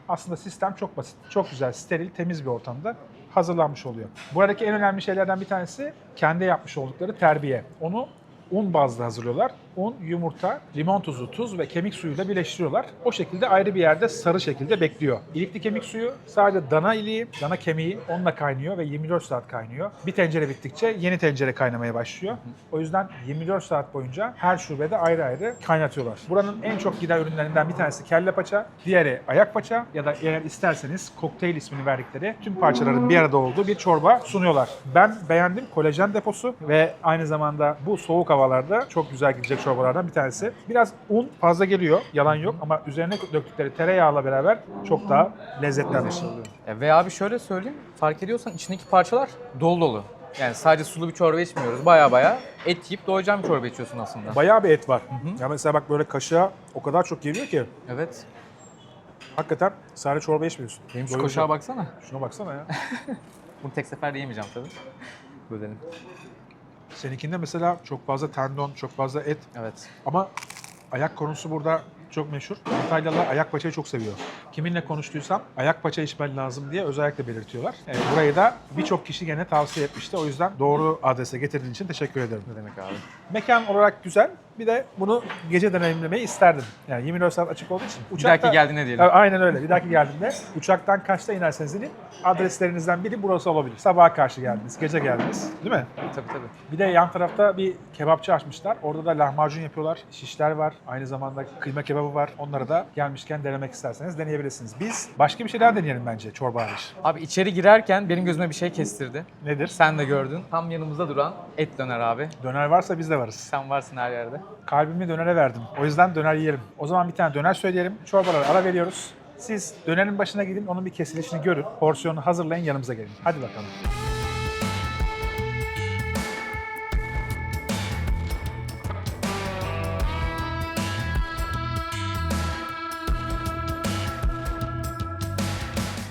Aslında sistem çok basit, çok güzel, steril, temiz bir ortamda hazırlanmış oluyor. Buradaki en önemli şeylerden bir tanesi kendi yapmış oldukları terbiye. Onu un bazlı hazırlıyorlar. Un, yumurta, limon tuzu, tuz ve kemik suyuyla birleştiriyorlar. O şekilde ayrı bir yerde sarı şekilde bekliyor. İlikli kemik suyu sadece dana iliği, dana kemiği onunla kaynıyor ve 24 saat kaynıyor. Bir tencere bittikçe yeni tencere kaynamaya başlıyor. O yüzden 24 saat boyunca her şubede ayrı ayrı kaynatıyorlar. Buranın en çok giden ürünlerinden bir tanesi kelle paça, diğeri ayak paça ya da eğer isterseniz kokteyl ismini verdikleri tüm parçaların bir arada olduğu bir çorba sunuyorlar. Ben beğendim. Kolajen deposu ve aynı zamanda bu soğuk havalarda çok güzel gidecek çorbalardan bir tanesi. Biraz un fazla geliyor, yalan yok ama üzerine döktükleri tereyağıyla beraber çok daha lezzetlenmiş. Ve abi şöyle söyleyeyim, fark ediyorsan içindeki parçalar dolu dolu. Yani sadece sulu bir çorba içmiyoruz. Baya baya et yiyip doyacağın bir çorba içiyorsun aslında. Bayağı bir et var. Ya mesela bak böyle kaşığa o kadar çok geliyor ki Evet. hakikaten sadece çorba içmiyorsun. Benim şu Doyurucu. koşağa baksana. Şuna baksana ya. Bunu tek seferde yemeyeceğim tabii. Bölelim. Seninkinde mesela çok fazla tendon, çok fazla et Evet. ama ayak konusu burada çok meşhur. Antalyalılar ayak paçayı çok seviyor. Kiminle konuştuysam ayak paça içmen lazım diye özellikle belirtiyorlar. Burayı da birçok kişi gene tavsiye etmişti. O yüzden doğru adrese getirdiğin için teşekkür ederim. Ne demek abi? Mekan olarak güzel. Bir de bunu gece deneyimlemeyi isterdim. Yani 24 saat açık olduğu için. Bir dahaki geldiğinde diyelim. Aynen öyle. Bir dahaki geldiğinde uçaktan kaçta inerseniz inin adreslerinizden biri burası olabilir. Sabaha karşı geldiniz, gece geldiniz. Değil mi? Tabii tabii. Bir de yan tarafta bir kebapçı açmışlar. Orada da lahmacun yapıyorlar. Şişler var. Aynı zamanda kıyma kebabı var. Onları da gelmişken denemek isterseniz deneyebilirsiniz. Biz başka bir şey daha deneyelim bence çorba hariç. Abi içeri girerken benim gözüme bir şey kestirdi. Nedir? Sen de gördün. Tam yanımızda duran et döner abi. Döner varsa biz de varız. Sen varsın her yerde. Kalbimi dönere verdim. O yüzden döner yiyelim. O zaman bir tane döner söyleyelim. Çorbalara ara veriyoruz. Siz dönerin başına gidin, onun bir kesilişini görün. Porsiyonu hazırlayın, yanımıza gelin. Hadi bakalım.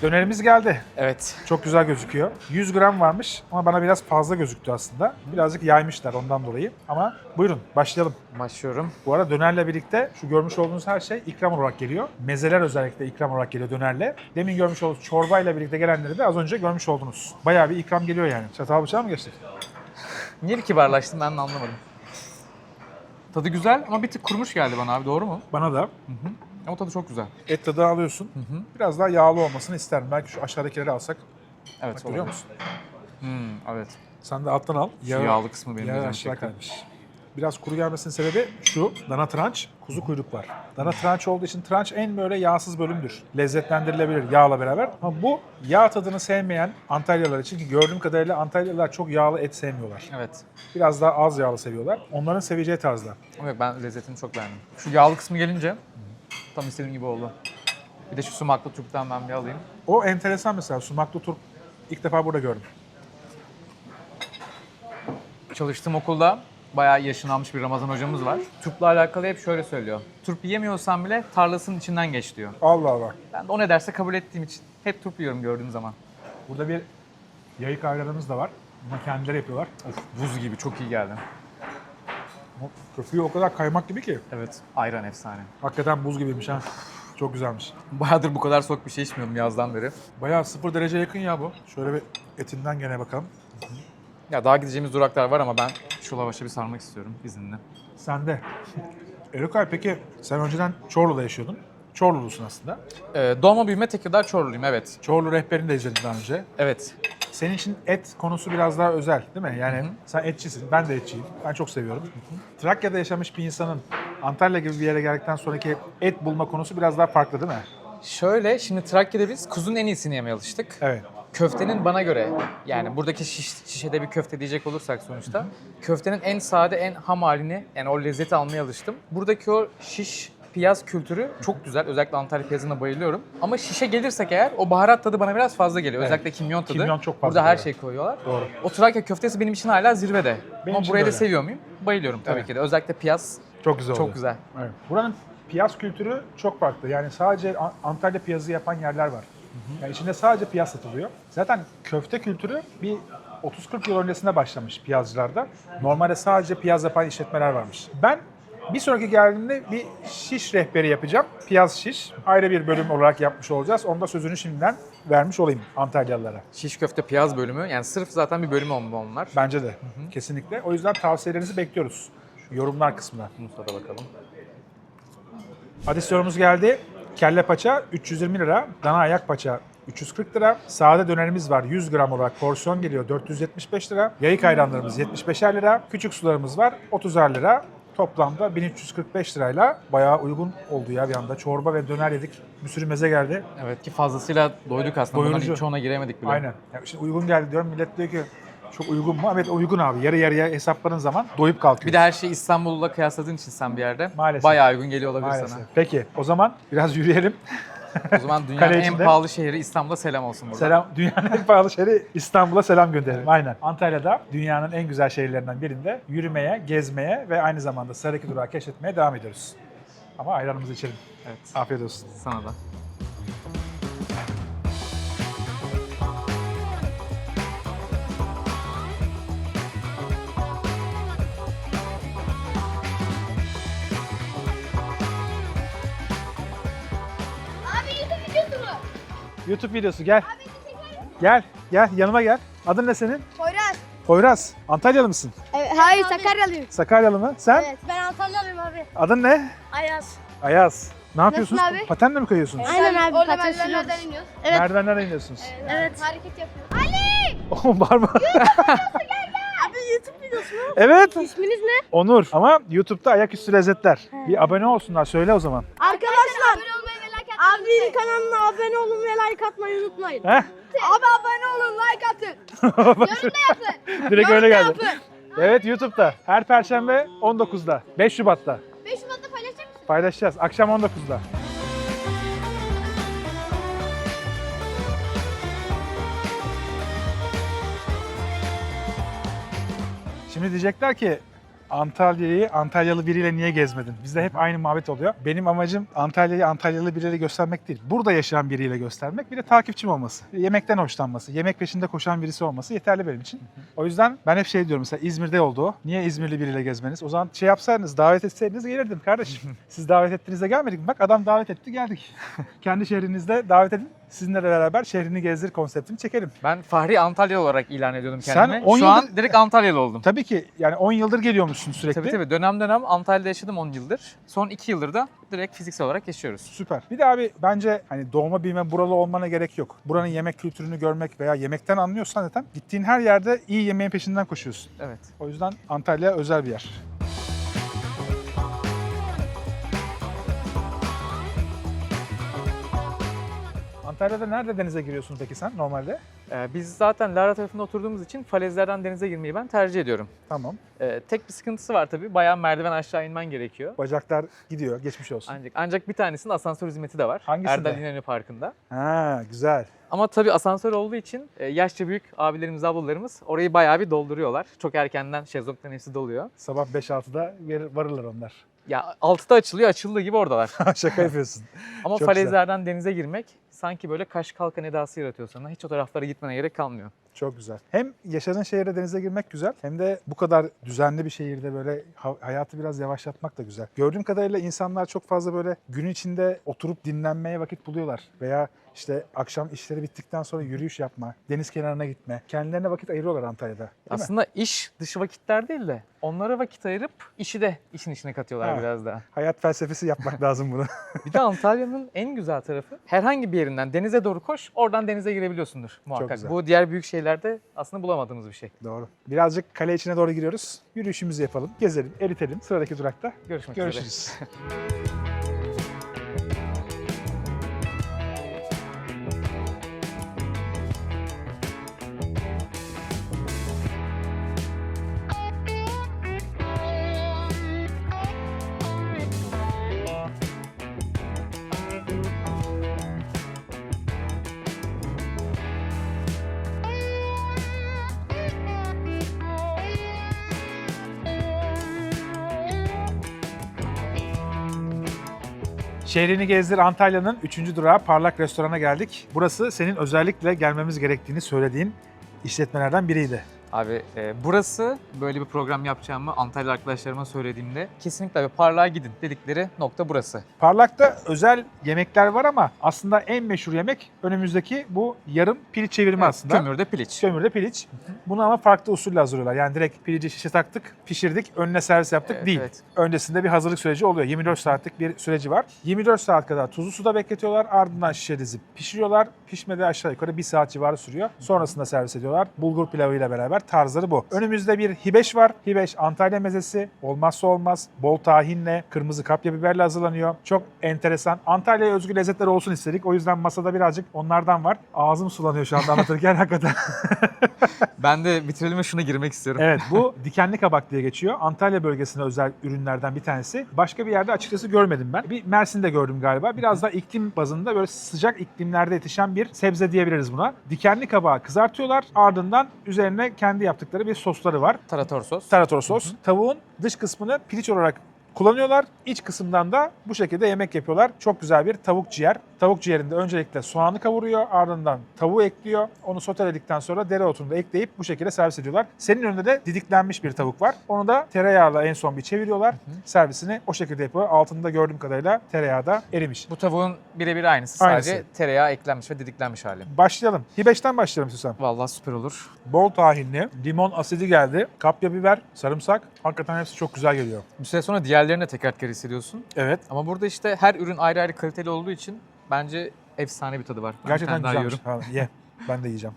Dönerimiz geldi. Evet. Çok güzel gözüküyor. 100 gram varmış ama bana biraz fazla gözüktü aslında. Birazcık yaymışlar ondan dolayı. Ama buyurun başlayalım. Başlıyorum. Bu arada dönerle birlikte şu görmüş olduğunuz her şey ikram olarak geliyor. Mezeler özellikle ikram olarak geliyor dönerle. Demin görmüş olduğunuz çorbayla birlikte gelenleri de az önce görmüş oldunuz. Bayağı bir ikram geliyor yani. Çatal bıçağı mı geçtik? Niye bir kibarlaştın ben de anlamadım. Tadı güzel ama bir tık kurumuş geldi bana abi, doğru mu? Bana da Ama tadı çok güzel. et tadı alıyorsun. Biraz daha yağlı olmasını isterim. Belki şu aşağıdakileri alsak. Evet, Bak, görüyor olabilir. musun? Evet. Sen de alttan al. Şu yağlı kısmı benim yağı gözümü aşağı çekti. kaymış. Biraz kuru gelmesinin sebebi şu. Dana tranç, kuzu kuyruk var. Dana tranç olduğu için tranç en böyle yağsız bölümdür. Lezzetlendirilebilir yağla beraber. Ama bu yağ tadını sevmeyen Antalyalılar için, ki gördüğüm kadarıyla Antalyalılar çok yağlı et sevmiyorlar. Evet. Biraz daha az yağlı seviyorlar. Onların seveceği tarzda. Evet, ben lezzetini çok beğendim. Şu yağlı kısmı gelince tam istediğim gibi oldu. Bir de şu sumaklı turptan ben bir alayım. O enteresan mesela. Sumaklı turp ilk defa burada gördüm. Çalıştığım okulda bayağı yaşını almış bir Ramazan hocamız var. Turpla alakalı hep şöyle söylüyor. Turp yiyemiyorsan bile tarlasının içinden geç diyor. Allah Allah. Ben de o ne derse kabul ettiğim için hep turp yiyorum gördüğüm zaman. Burada bir yayık ayranımız da var. Bunu kendileri yapıyorlar. Of, buz gibi, çok iyi geldi. Köpüğü o kadar kaymak gibi ki. Evet, ayran efsane. Hakikaten buz gibiymiş ha. Çok güzelmiş. Bayağıdır bu kadar soğuk bir şey içmiyorum yazdan beri. Bayağı 0 derece yakın ya bu. Şöyle bir etinden gene bakalım. Ya daha gideceğimiz duraklar var ama ben şu lavaşı bir sarmak istiyorum izinle. Sende. Erokay peki sen önceden Çorlu'da yaşıyordun. Çorlulusun aslında. Doğma büyüme Tekirdağ Çorluluyum, evet. Çorlu rehberini de izledin daha önce. Evet. Senin için et konusu biraz daha özel değil mi? Yani sen etçisin, ben de etçiyim. Ben çok seviyorum. Trakya'da yaşamış bir insanın Antalya gibi bir yere geldikten sonraki et bulma konusu biraz daha farklı değil mi? Şöyle, şimdi Trakya'da biz kuzunun en iyisini yemeye alıştık. Evet. Köftenin bana göre, yani buradaki şişede bir köfte diyecek olursak sonuçta, köftenin en sade, en ham halini, yani o lezzeti almaya alıştım. Buradaki o şiş piyaz kültürü çok güzel. Özellikle Antalya piyazına bayılıyorum. Ama şişe gelirsek eğer o baharat tadı bana biraz fazla geliyor. Evet. Özellikle kimyon tadı. Kimyon çok fazla Burada her geliyor. şey koyuyorlar. Doğru. O Trakya köftesi benim için hala zirvede. Benim Ama için burayı de da öyle. seviyor muyum? Bayılıyorum tabii Evet. ki de. Özellikle piyaz Çok güzel çok oluyor. güzel. Evet. Buranın piyaz kültürü çok farklı. Yani sadece Antalya piyazı yapan yerler var. Yani içinde sadece piyaz satılıyor. Zaten köfte kültürü bir 30-40 yıl öncesinde başlamış piyazcılarda. Normalde sadece piyaz yapan işletmeler varmış. Ben bir sonraki geldiğimde bir şiş rehberi yapacağım. Piyaz şiş. Ayrı bir bölüm olarak yapmış olacağız. Onda sözünü şimdiden vermiş olayım Antalyalılara. Şiş köfte piyaz bölümü. Yani sırf zaten bir bölüm olmalı onlar. Bence de. Kesinlikle. O yüzden tavsiyelerinizi bekliyoruz. yorumlar kısmına. Musa da bakalım. Adisyonumuz geldi. Kelle paça 320 lira, dana ayak paça 340 lira. Sade dönerimiz var 100 gram olarak porsiyon geliyor 475 lira. Yayık ayranlarımız 75'er lira. Küçük sularımız var 30'er lira. Toplamda 1345 lirayla bayağı uygun oldu ya bir anda. Çorba ve döner yedik. Bir sürü meze geldi. Evet ki fazlasıyla doyduk aslında. Doyurucu. Bunların çoğuna giremedik bile. Aynen. Yani şimdi uygun geldi diyorum. Millet diyor ki çok uygun mu? Evet uygun abi. Yarı yarıya hesapladığın zaman doyup kalkıyorsun. Bir de her şeyi İstanbul'la kıyasladığın için sen bir yerde Maalesef. bayağı uygun geliyor olabilir Maalesef. sana. Peki o zaman biraz yürüyelim. O zaman dünyanın Kale en içinde. pahalı şehri İstanbul'a selam olsun burada. Selam. Dünyanın en pahalı şehri İstanbul'a selam gönderelim. Aynen. Antalya'da dünyanın en güzel şehirlerinden birinde yürümeye, gezmeye ve aynı zamanda Sarıki Durağı keşfetmeye devam ediyoruz. Ama ayranımızı içelim. Evet. Afiyet olsun. Sana da. Abi YouTube videosu mu? YouTube videosu gel. Gel, gel yanıma gel. Adın ne senin? Poyraz. Poyraz. Antalyalı mısın? Evet, hayır Sakaryalıyım. Sakaryalı mı? Sen? Evet ben Antalyalıyım abi. Adın ne? Ayaz. Ayaz. Ne yapıyorsunuz? abi? Patenle mi kayıyorsunuz? Aynen abi. Orada paten merdivenlerden sürüyoruz. iniyoruz. Evet. Merdivenlerden iniyorsunuz. Evet. Hareket yapıyoruz. Oğlum var mı? Abi YouTube videosu mu? Evet. İsminiz ne? Onur. Ama YouTube'da ayaküstü lezzetler. Bir abone olsunlar. Söyle o zaman. Arkadaşlar Abone olmayı ve like atmayı abi kanalına abone olun ve like atmayı unutmayın. Heh. Abi abone olun, like atın. Yorum da yapın. Direkt öyle geldi. Yapın. Evet YouTube'da. Her Perşembe 19'da. 5 Şubat'ta. 5 Şubat'ta paylaşacak mısın? Paylaşacağız. Akşam 19'da. Şimdi diyecekler ki Antalya'yı Antalyalı biriyle niye gezmedin? Bizde hep aynı muhabbet oluyor. Benim amacım Antalya'yı Antalyalı biriyle göstermek değil. Burada yaşayan biriyle göstermek. Bir de takipçim olması. Yemekten hoşlanması. Yemek peşinde koşan birisi olması yeterli benim için. O yüzden ben hep şey diyorum mesela İzmir'de oldu o. Niye İzmirli biriyle gezmeniz? O zaman şey yapsaydınız, davet etseydiniz gelirdim kardeşim. Siz davet ettiğinizde gelmedik mi? Bak adam davet etti geldik. Kendi şehrinizde davet edin. Sizinle de beraber şehrini gezdir konseptini çekelim. Ben Fahri Antalyalı olarak ilan ediyordum Sen kendimi. 10 Şu yıldır- an direkt Antalyalı oldum. Tabii ki yani 10 yıldır geliyormuşsun sürekli. Tabii tabii. Dönem dönem Antalya'da yaşadım 10 yıldır. Son 2 yıldır da direkt fiziksel olarak yaşıyoruz. Süper. Bir de abi bence hani doğma büyüme buralı olmana gerek yok. Buranın yemek kültürünü görmek veya yemekten anlıyorsan zaten gittiğin her yerde iyi yemeğin peşinden koşuyorsun. Evet. O yüzden Antalya özel bir yer. Antalya'da nerede denize giriyorsun peki sen normalde? Biz zaten Lara tarafında oturduğumuz için falezlerden denize girmeyi ben tercih ediyorum. Tamam. Tek bir sıkıntısı var tabii. Bayağı merdiven aşağı inmen gerekiyor. Bacaklar gidiyor. Geçmiş olsun. Ancak bir tanesinin asansör hizmeti de var. Hangisinde? Erdal İnönü Parkı'nda. Ha güzel. Ama tabii asansör olduğu için yaşça büyük abilerimiz, ablalarımız orayı bayağı bir dolduruyorlar. Çok erkenden şezlongların hepsi doluyor. Sabah 5-6'da varırlar onlar. Ya 6'da açılıyor, açıldığı gibi oradalar. Şaka yapıyorsun. Ama Çok falezlerden denize girmek sanki böyle kaş kalkan edası yaratıyor sana. Hiç o taraflara gitmene gerek kalmıyor. Çok güzel. Hem yaşadığın şehirde denize girmek güzel hem de bu kadar düzenli bir şehirde böyle hayatı biraz yavaşlatmak da güzel. Gördüğüm kadarıyla insanlar çok fazla böyle gün içinde oturup dinlenmeye vakit buluyorlar. Veya işte akşam işleri bittikten sonra yürüyüş yapma, deniz kenarına gitme. Kendilerine vakit ayırıyorlar Antalya'da. Değil mi? Aslında iş dışı vakitler değil de onlara vakit ayırıp işi de işin içine katıyorlar Ha. biraz daha. Hayat felsefesi yapmak lazım bunu. Bir de Antalya'nın en güzel tarafı herhangi bir yerinden denize doğru koş, oradan denize girebiliyorsundur muhakkak. güzel. Bu diğer büyük şehirlerde aslında bulamadığımız bir şey. Doğru. Birazcık kale içine doğru giriyoruz. Yürüyüşümüzü yapalım, gezelim, eritelim. Sıradaki durakta Görüşmek üzere. görüşürüz. Şehrini gezdir Antalya'nın 3. durağı Parlak Restoran'a geldik. Burası senin özellikle gelmemiz gerektiğini söylediğin işletmelerden biriydi. Abi burası böyle bir program yapacağımı Antalya arkadaşlarıma söylediğimde kesinlikle Parlak'a gidin dedikleri nokta burası. Parlak'ta özel yemekler var ama aslında en meşhur yemek önümüzdeki bu yarım piliç çevirme aslında. Kömürde piliç. Kömürde piliç. Bunu ama farklı usulle hazırlıyorlar. Yani direkt pilici şişe taktık, pişirdik, önüne servis yaptık Evet, değil. evet. Öncesinde bir hazırlık süreci oluyor. 24 saatlik bir süreci var. 24 saat kadar tuzlu suda bekletiyorlar. Ardından şişe dizip pişiriyorlar. Pişmede aşağı yukarı 1 saat civarı sürüyor. Sonrasında servis ediyorlar. Bulgur pilavıyla beraber tarzları bu. Önümüzde bir hibeş var. Hibeş Antalya mezesi. Olmazsa olmaz. Bol tahinle, kırmızı kapya biberle hazırlanıyor. Çok enteresan. Antalya'ya özgü lezzetler olsun istedik. O yüzden masada birazcık onlardan var. Ağzım sulanıyor şu anda anlatırken hakikaten. Ben de bitirelim ve şuna girmek istiyorum. Evet, bu dikenli kabak diye geçiyor. Antalya bölgesine özel ürünlerden bir tanesi. Başka bir yerde açıkçası görmedim ben. Bir Mersin'de gördüm galiba. Biraz da iklim bazında böyle sıcak iklimlerde yetişen bir sebze diyebiliriz buna. Dikenli kabağı kızartıyorlar. Ardından üzerine kendi yaptıkları bir sosları var. Tarator sos. Tarator sos. Tavuğun dış kısmını piliç olarak kullanıyorlar. İç kısımdan da bu şekilde yemek yapıyorlar. Çok güzel bir tavuk ciğer. Tavuk ciğerinde öncelikle soğanı kavuruyor, ardından tavuğu ekliyor. Onu soteledikten sonra dereotunu da ekleyip bu şekilde servis ediyorlar. Senin önünde de didiklenmiş bir tavuk var. Onu da tereyağla en son bir çeviriyorlar. Servisini o şekilde yapıyor. Altında gördüğüm kadarıyla tereyağı da erimiş. Bu tavuğun birebir aynısı. Sadece Aynısı. tereyağı eklenmiş ve didiklenmiş hali. Başlayalım. Hibeş'ten başlayalım istiyorsan. Vallahi süper olur. Bol tahinli, limon asidi geldi, kapya biber, sarımsak. Hakikaten hepsi çok güzel geliyor. Bir süre sonra diğerlerini de tekrar hissediyorsun. Evet. Ama burada işte her ürün ayrı ayrı kaliteli olduğu için bence efsane bir tadı var. Ben bir Gerçekten tane daha güzelmiş. yiyorum. Ha, ye. Ben de yiyeceğim.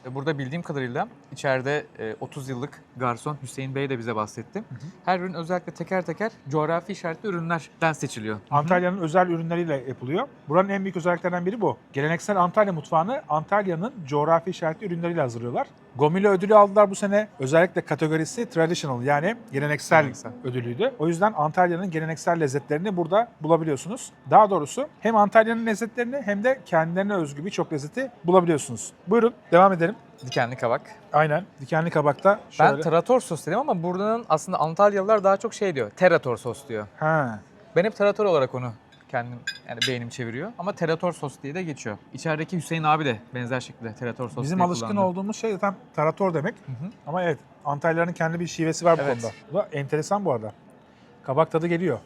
Ve burada bildiğim kadarıyla içeride 30 yıllık garson Hüseyin Bey de bize bahsetti. Her ürün özellikle teker teker coğrafi işaretli ürünlerden seçiliyor. Antalya'nın özel ürünleriyle yapılıyor. Buranın en büyük özelliklerinden biri bu. Geleneksel Antalya mutfağını Antalya'nın coğrafi işaretli ürünleriyle hazırlıyorlar. Gomile ödülü aldılar bu sene. Özellikle kategorisi traditional yani geleneksel ödülüydü. O yüzden Antalya'nın geleneksel lezzetlerini burada bulabiliyorsunuz. Daha doğrusu hem Antalya'nın lezzetlerini hem de kendilerine özgü birçok lezzeti bulabiliyorsunuz. Buyurun devam edelim. Dikenli kabak. Aynen. Dikenli kabakta şöyle. Ben tarator sos dedim ama buradan aslında Antalyalılar daha çok şey diyor. Terator sos diyor. Ha. Ben hep tarator olarak onu kendim yani beynim çeviriyor. Ama terator sos diye de geçiyor. İçerideki Hüseyin abi de benzer şekilde terator sos Bizim diye alışkın kullandı. olduğumuz şey zaten tarator demek. Ama evet Antalyalıların kendi bir şivesi var bu Evet. konuda. Bu da enteresan bu arada. Kabak tadı geliyor.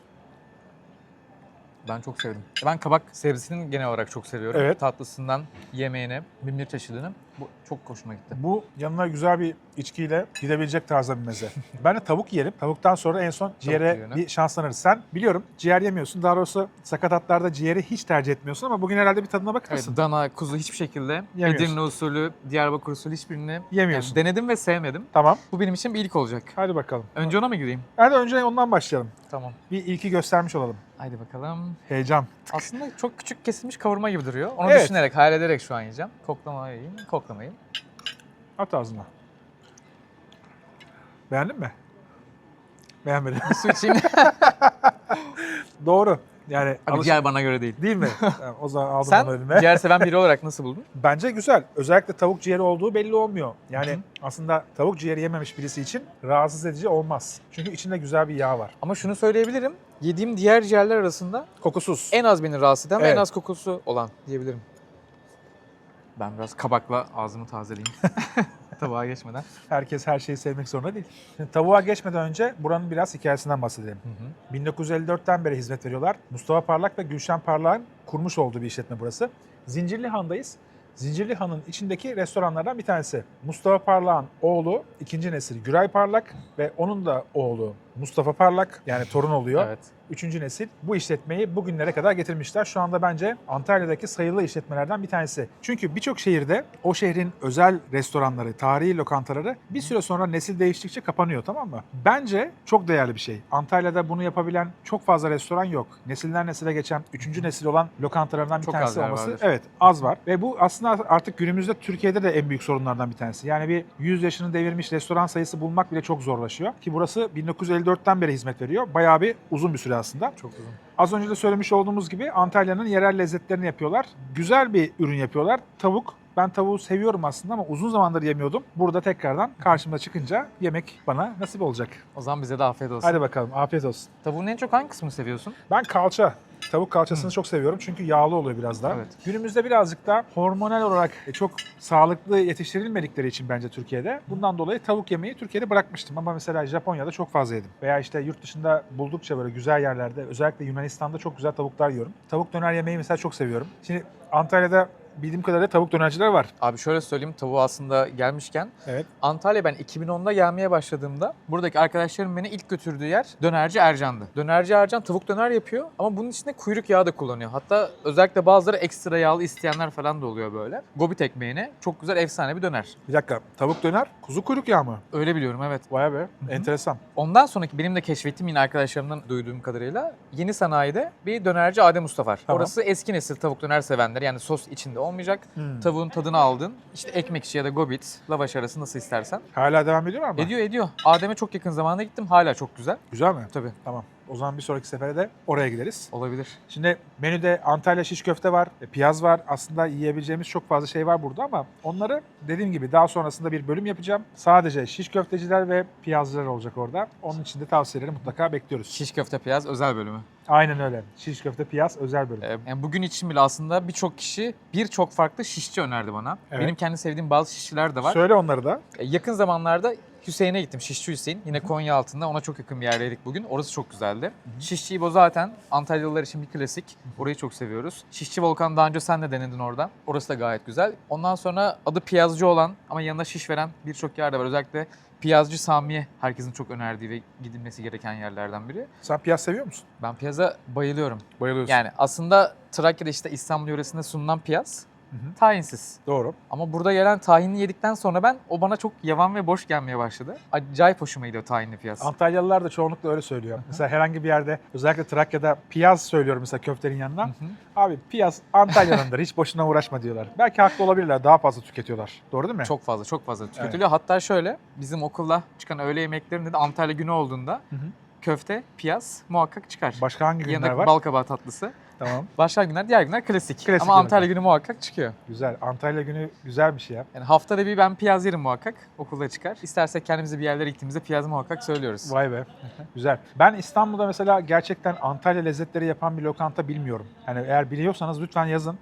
Ben çok sevdim. Ben kabak sebzesini genel olarak çok seviyorum. Evet. Tatlısından yemeğine, bin bir çeşidini. Bu çok hoşuma gitti. Bu yanına güzel bir içkiyle gidebilecek tarzda bir meze. Ben de tavuk yerim. Tavuktan sonra en son ciğere ciğerine. bir şanslanırız. Sen biliyorum ciğer yemiyorsun. Daha doğrusu sakatatlarda ciğeri hiç tercih etmiyorsun ama bugün herhalde bir tadına Evet, bakarsın. dana, kuzu hiçbir şekilde Yemiyorsun. Edirne usulü, Diyarbakır usulü hiçbirini Yemiyorsun. denedim ve sevmedim. Tamam. Bu benim için bir ilk olacak. Hadi bakalım. Önce ona mı gireyim? Hadi önce ondan başlayalım. Tamam. Bir ilki göstermiş olalım. Haydi bakalım. Heyecan. Aslında çok küçük kesilmiş kavurma gibi duruyor. Onu Evet. düşünerek, hayal ederek şu an yiyeceğim. Koklamayayım, koklamayayım. At ağzına. Beğendin mi? Beğenmedim. Bir su içeyim. Doğru. Yani Abi ciğer bana göre değil. değil mi? Tamam, o zaman aldım onu Sen elime. ciğer seven biri olarak nasıl buldun? Bence güzel. Özellikle tavuk ciğeri olduğu belli olmuyor. Yani aslında tavuk ciğeri yememiş birisi için rahatsız edici olmaz. Çünkü içinde güzel bir yağ var. Ama şunu söyleyebilirim. Yediğim diğer ciğerler arasında Kokusuz. en az beni rahatsız eden ve Evet. en az kokusu olan diyebilirim. Ben biraz kabakla ağzımı tazeleyeyim. Tabağa geçmeden. Herkes her şeyi sevmek zorunda değil. Şimdi tavuğa geçmeden önce buranın biraz hikayesinden bahsedelim. 1954'ten beri hizmet veriyorlar. Mustafa Parlak ve Gülşen Parlak'ın kurmuş olduğu bir işletme burası. Zincirlihan'dayız. Zincirlihan'ın içindeki restoranlardan bir tanesi. Mustafa Parlak'ın oğlu, ikinci nesil Güray Parlak ve onun da oğlu Mustafa Parlak yani torun oluyor. Evet. Üçüncü nesil bu işletmeyi bugünlere kadar getirmişler. Şu anda bence Antalya'daki sayılı işletmelerden bir tanesi. Çünkü birçok şehirde o şehrin özel restoranları, tarihi lokantaları bir süre sonra nesil değiştikçe kapanıyor, tamam mı? Bence çok değerli bir şey. Antalya'da bunu yapabilen çok fazla restoran yok. Nesilden nesile geçen üçüncü nesil olan lokantalardan bir Çok tanesi az yer olması. vardır. Evet, az var. Ve bu aslında artık günümüzde Türkiye'de de en büyük sorunlardan bir tanesi. Yani bir 100 yaşını devirmiş restoran sayısı bulmak bile çok zorlaşıyor. Ki burası 1954'ten beri hizmet veriyor. Bayağı bir uzun bir süre aslında. Çok uzun. Az önce de söylemiş olduğumuz gibi Antalya'nın yerel lezzetlerini yapıyorlar. Güzel bir ürün yapıyorlar. Tavuk, Ben tavuğu seviyorum aslında ama uzun zamandır yemiyordum. Burada tekrardan karşımda çıkınca yemek bana nasip olacak. O zaman bize de afiyet olsun. Hadi bakalım, afiyet olsun. Tavuğun en çok hangi kısmını seviyorsun? Ben kalça, tavuk kalçasını çok seviyorum çünkü yağlı oluyor biraz daha. Evet. Günümüzde birazcık da hormonal olarak çok sağlıklı yetiştirilmedikleri için bence Türkiye'de. Bundan dolayı tavuk yemeyi Türkiye'de bırakmıştım. Ama mesela Japonya'da çok fazla yedim. Veya işte yurt dışında buldukça böyle güzel yerlerde, özellikle Yunanistan'da çok güzel tavuklar yiyorum. Tavuk döner yemeyi mesela çok seviyorum. Şimdi Antalya'da bildiğim kadarıyla tavuk dönerciler var. Abi şöyle söyleyeyim, tavuğu aslında gelmişken Evet. Antalya ben 2010'da gelmeye başladığımda buradaki arkadaşlarım beni ilk götürdüğü yer Dönerci Ercan'dı. Dönerci Ercan tavuk döner yapıyor ama bunun içinde kuyruk yağı da kullanıyor. Hatta özellikle bazıları ekstra yağlı isteyenler falan da oluyor böyle. Gobit ekmeğine çok güzel efsane bir döner. Bir dakika, tavuk döner kuzu kuyruk yağı mı? Öyle biliyorum, evet. Vay be, enteresan. Ondan sonraki benim de keşfettiğim yine arkadaşlarımdan duyduğum kadarıyla Yeni Sanayi'de bir dönerci Adem Usta var. Tamam. Orası eski nesil tavuk döner sevenler, yani sos içinde olmayacak. Tavuğun tadını aldın. İşte ekmek içi ya da gobit, lavaş arası nasıl istersen. Hala devam ediyorlar mı? Ediyor. Adem'e çok yakın zamanda gittim. Hala çok güzel. Güzel mi? Tabii. Tamam. O zaman bir sonraki sefere de oraya gideriz. Olabilir. Şimdi menüde Antalya şiş köfte var, piyaz var. Aslında yiyebileceğimiz çok fazla şey var burada ama onları dediğim gibi daha sonrasında bir bölüm yapacağım. Sadece şiş köfteciler ve piyazcılar olacak orada. Onun için de tavsiyeleri mutlaka bekliyoruz. Şiş köfte piyaz özel bölümü. Aynen öyle. Şiş köfte piyaz özel bölüm. Yani bugün için bile aslında birçok kişi birçok farklı şişçi önerdi bana. Evet. Benim kendi sevdiğim bazı şişçiler de var. Söyle onları da. Yakın zamanlarda Hüseyin'e gittim. Şişçi Hüseyin. Yine Konya altında. Ona çok yakın bir yerdeydik bugün. Orası çok güzeldi. Şişçi İbo zaten Antalyalılar için bir klasik. Orayı çok seviyoruz. Şişçi Volkan daha önce sen de denedin orada. Orası da gayet güzel. Ondan sonra adı piyazcı olan ama yanına şiş veren birçok yer de var. Özellikle Piyazcı Samiye herkesin çok önerdiği ve gidilmesi gereken yerlerden biri. Sen piyaz seviyor musun? Ben piyaza bayılıyorum. Bayılıyorsun. Yani aslında Trakya'da işte İstanbul yöresinde sunulan piyaz tahinsiz. Doğru. Ama burada gelen tahinli yedikten sonra o bana çok yavan ve boş gelmeye başladı. Acayip hoşuma gidiyor tahinli piyaz. Antalyalılar da çoğunlukla öyle söylüyor. Mesela herhangi bir yerde özellikle Trakya'da piyaz söylüyorum mesela köftenin yanına. Abi piyaz Antalya'nındır, hiç boşuna uğraşma diyorlar. Belki haklı olabilirler, daha fazla tüketiyorlar. Doğru değil mi? Çok fazla tüketiliyor. Hatta şöyle, bizim okulda çıkan öğle yemeklerinde de Antalya günü olduğunda köfte, piyaz muhakkak çıkar. Başka hangi günler Yanında var? bal kabağı tatlısı. Tamam. Başka günler, diğer günler klasik. Klasik Ama Antalya yemekler. günü muhakkak çıkıyor. Güzel. Antalya günü güzel bir şey ya. Yani haftada bir ben piyaz yerim muhakkak. Okulda çıkar. İstersek kendimize bir yerlere gittiğimizde piyazı muhakkak söylüyoruz. Vay be. Güzel. Ben İstanbul'da mesela gerçekten Antalya lezzetleri yapan bir lokanta bilmiyorum. Yani eğer biliyorsanız lütfen yazın.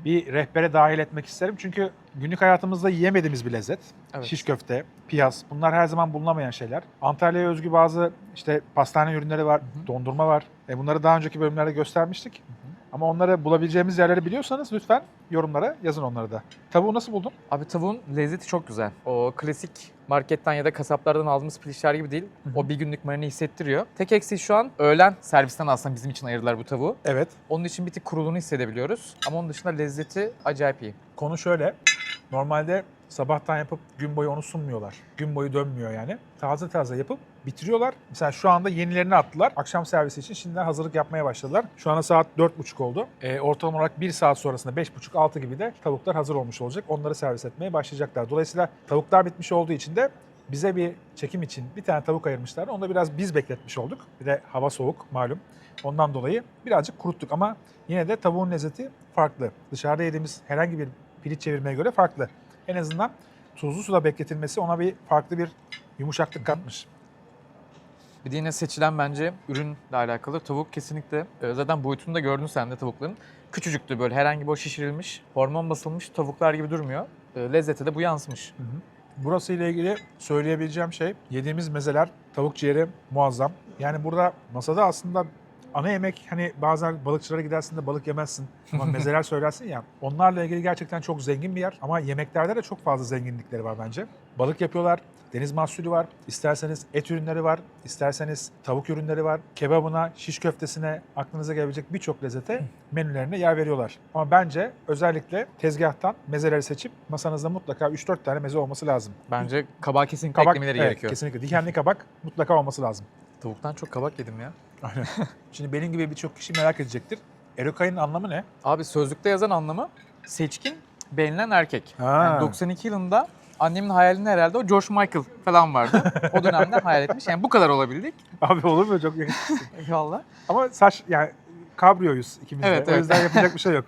Bir rehbere dahil etmek isterim. Çünkü günlük hayatımızda yiyemediğimiz bir lezzet. Evet. Şiş köfte, piyaz. Bunlar her zaman bulunamayan şeyler. Antalya'ya özgü bazı işte pastane ürünleri var, dondurma var. Bunları daha önceki bölümlerde göstermiştik. Ama onları bulabileceğimiz yerleri biliyorsanız lütfen yorumlara yazın onları da. Tavuğu nasıl buldun? Abi tavuğun lezzeti çok güzel. O klasik marketten ya da kasaplardan aldığımız piliçler gibi değil. O bir günlük marine hissettiriyor. Tek eksiği şu an öğlen servisten aslında bizim için ayırdılar bu tavuğu. Evet. Onun için bir tık kuruluğunu hissedebiliyoruz. Ama onun dışında lezzeti acayip iyi. Konu şöyle. Normalde sabahtan yapıp gün boyu onu sunmuyorlar. Gün boyu dönmüyor yani. Taze taze yapıp bitiriyorlar. Mesela şu anda yenilerini attılar. Akşam servisi için şimdiden hazırlık yapmaya başladılar. Şu anda saat 4.30 oldu. Ortalama olarak 1 saat sonrasında 5.30-6 gibi de tavuklar hazır olmuş olacak. Onları servis etmeye başlayacaklar. Dolayısıyla tavuklar bitmiş olduğu için de bize bir çekim için bir tane tavuk ayırmışlar. Onu da biraz biz bekletmiş olduk. Bir de hava soğuk malum. Ondan dolayı birazcık kuruttuk ama yine de tavuğun lezzeti farklı. Dışarıda yediğimiz herhangi bir piliç çevirmeye göre farklı. En azından tuzlu suda bekletilmesi ona bir farklı bir yumuşaklık katmış. Bir de yine seçilen bence ürünle alakalı tavuk kesinlikle zaten boyutunu da gördün sen de tavukların. Küçücüktü böyle, herhangi bir şişirilmiş, hormon basılmış tavuklar gibi durmuyor. Lezzete de bu yansımış. Burası ile ilgili söyleyebileceğim şey, yediğimiz mezeler, tavuk ciğeri muazzam. Yani burada masada aslında ana yemek, hani bazen balıkçılara gidersin de balık yemezsin ama mezeler söylersin ya, onlarla ilgili gerçekten çok zengin bir yer ama yemeklerde de çok fazla zenginlikleri var bence. Balık yapıyorlar, deniz mahsulü var, isterseniz et ürünleri var, isterseniz tavuk ürünleri var, kebabına, şiş köftesine, aklınıza gelebilecek birçok lezzete menülerine yer veriyorlar. Ama bence özellikle tezgahtan mezeleri seçip masanızda mutlaka 3-4 tane meze olması lazım. Bence kabağı kesinlikle eklemeleri evet, gerekiyor. kesinlikle. Dikenli kabak mutlaka olması lazım. Tavuktan çok kabak yedim ya. Aynen. Şimdi benim gibi birçok kişi merak edecektir. Erokay'ın anlamı ne? Abi sözlükte yazan anlamı seçkin, beğenilen erkek. Ha. Yani 92 yılında annemin hayalinde herhalde o George Michael falan vardı. O dönemden hayal etmiş. Yani bu kadar olabildik. Abi olur mu? Çok yakışıklısın. Eyvallah. Ama saç yani kabriyoyuz ikimiz de. Evet, O evet. yüzden yapacak bir şey yok.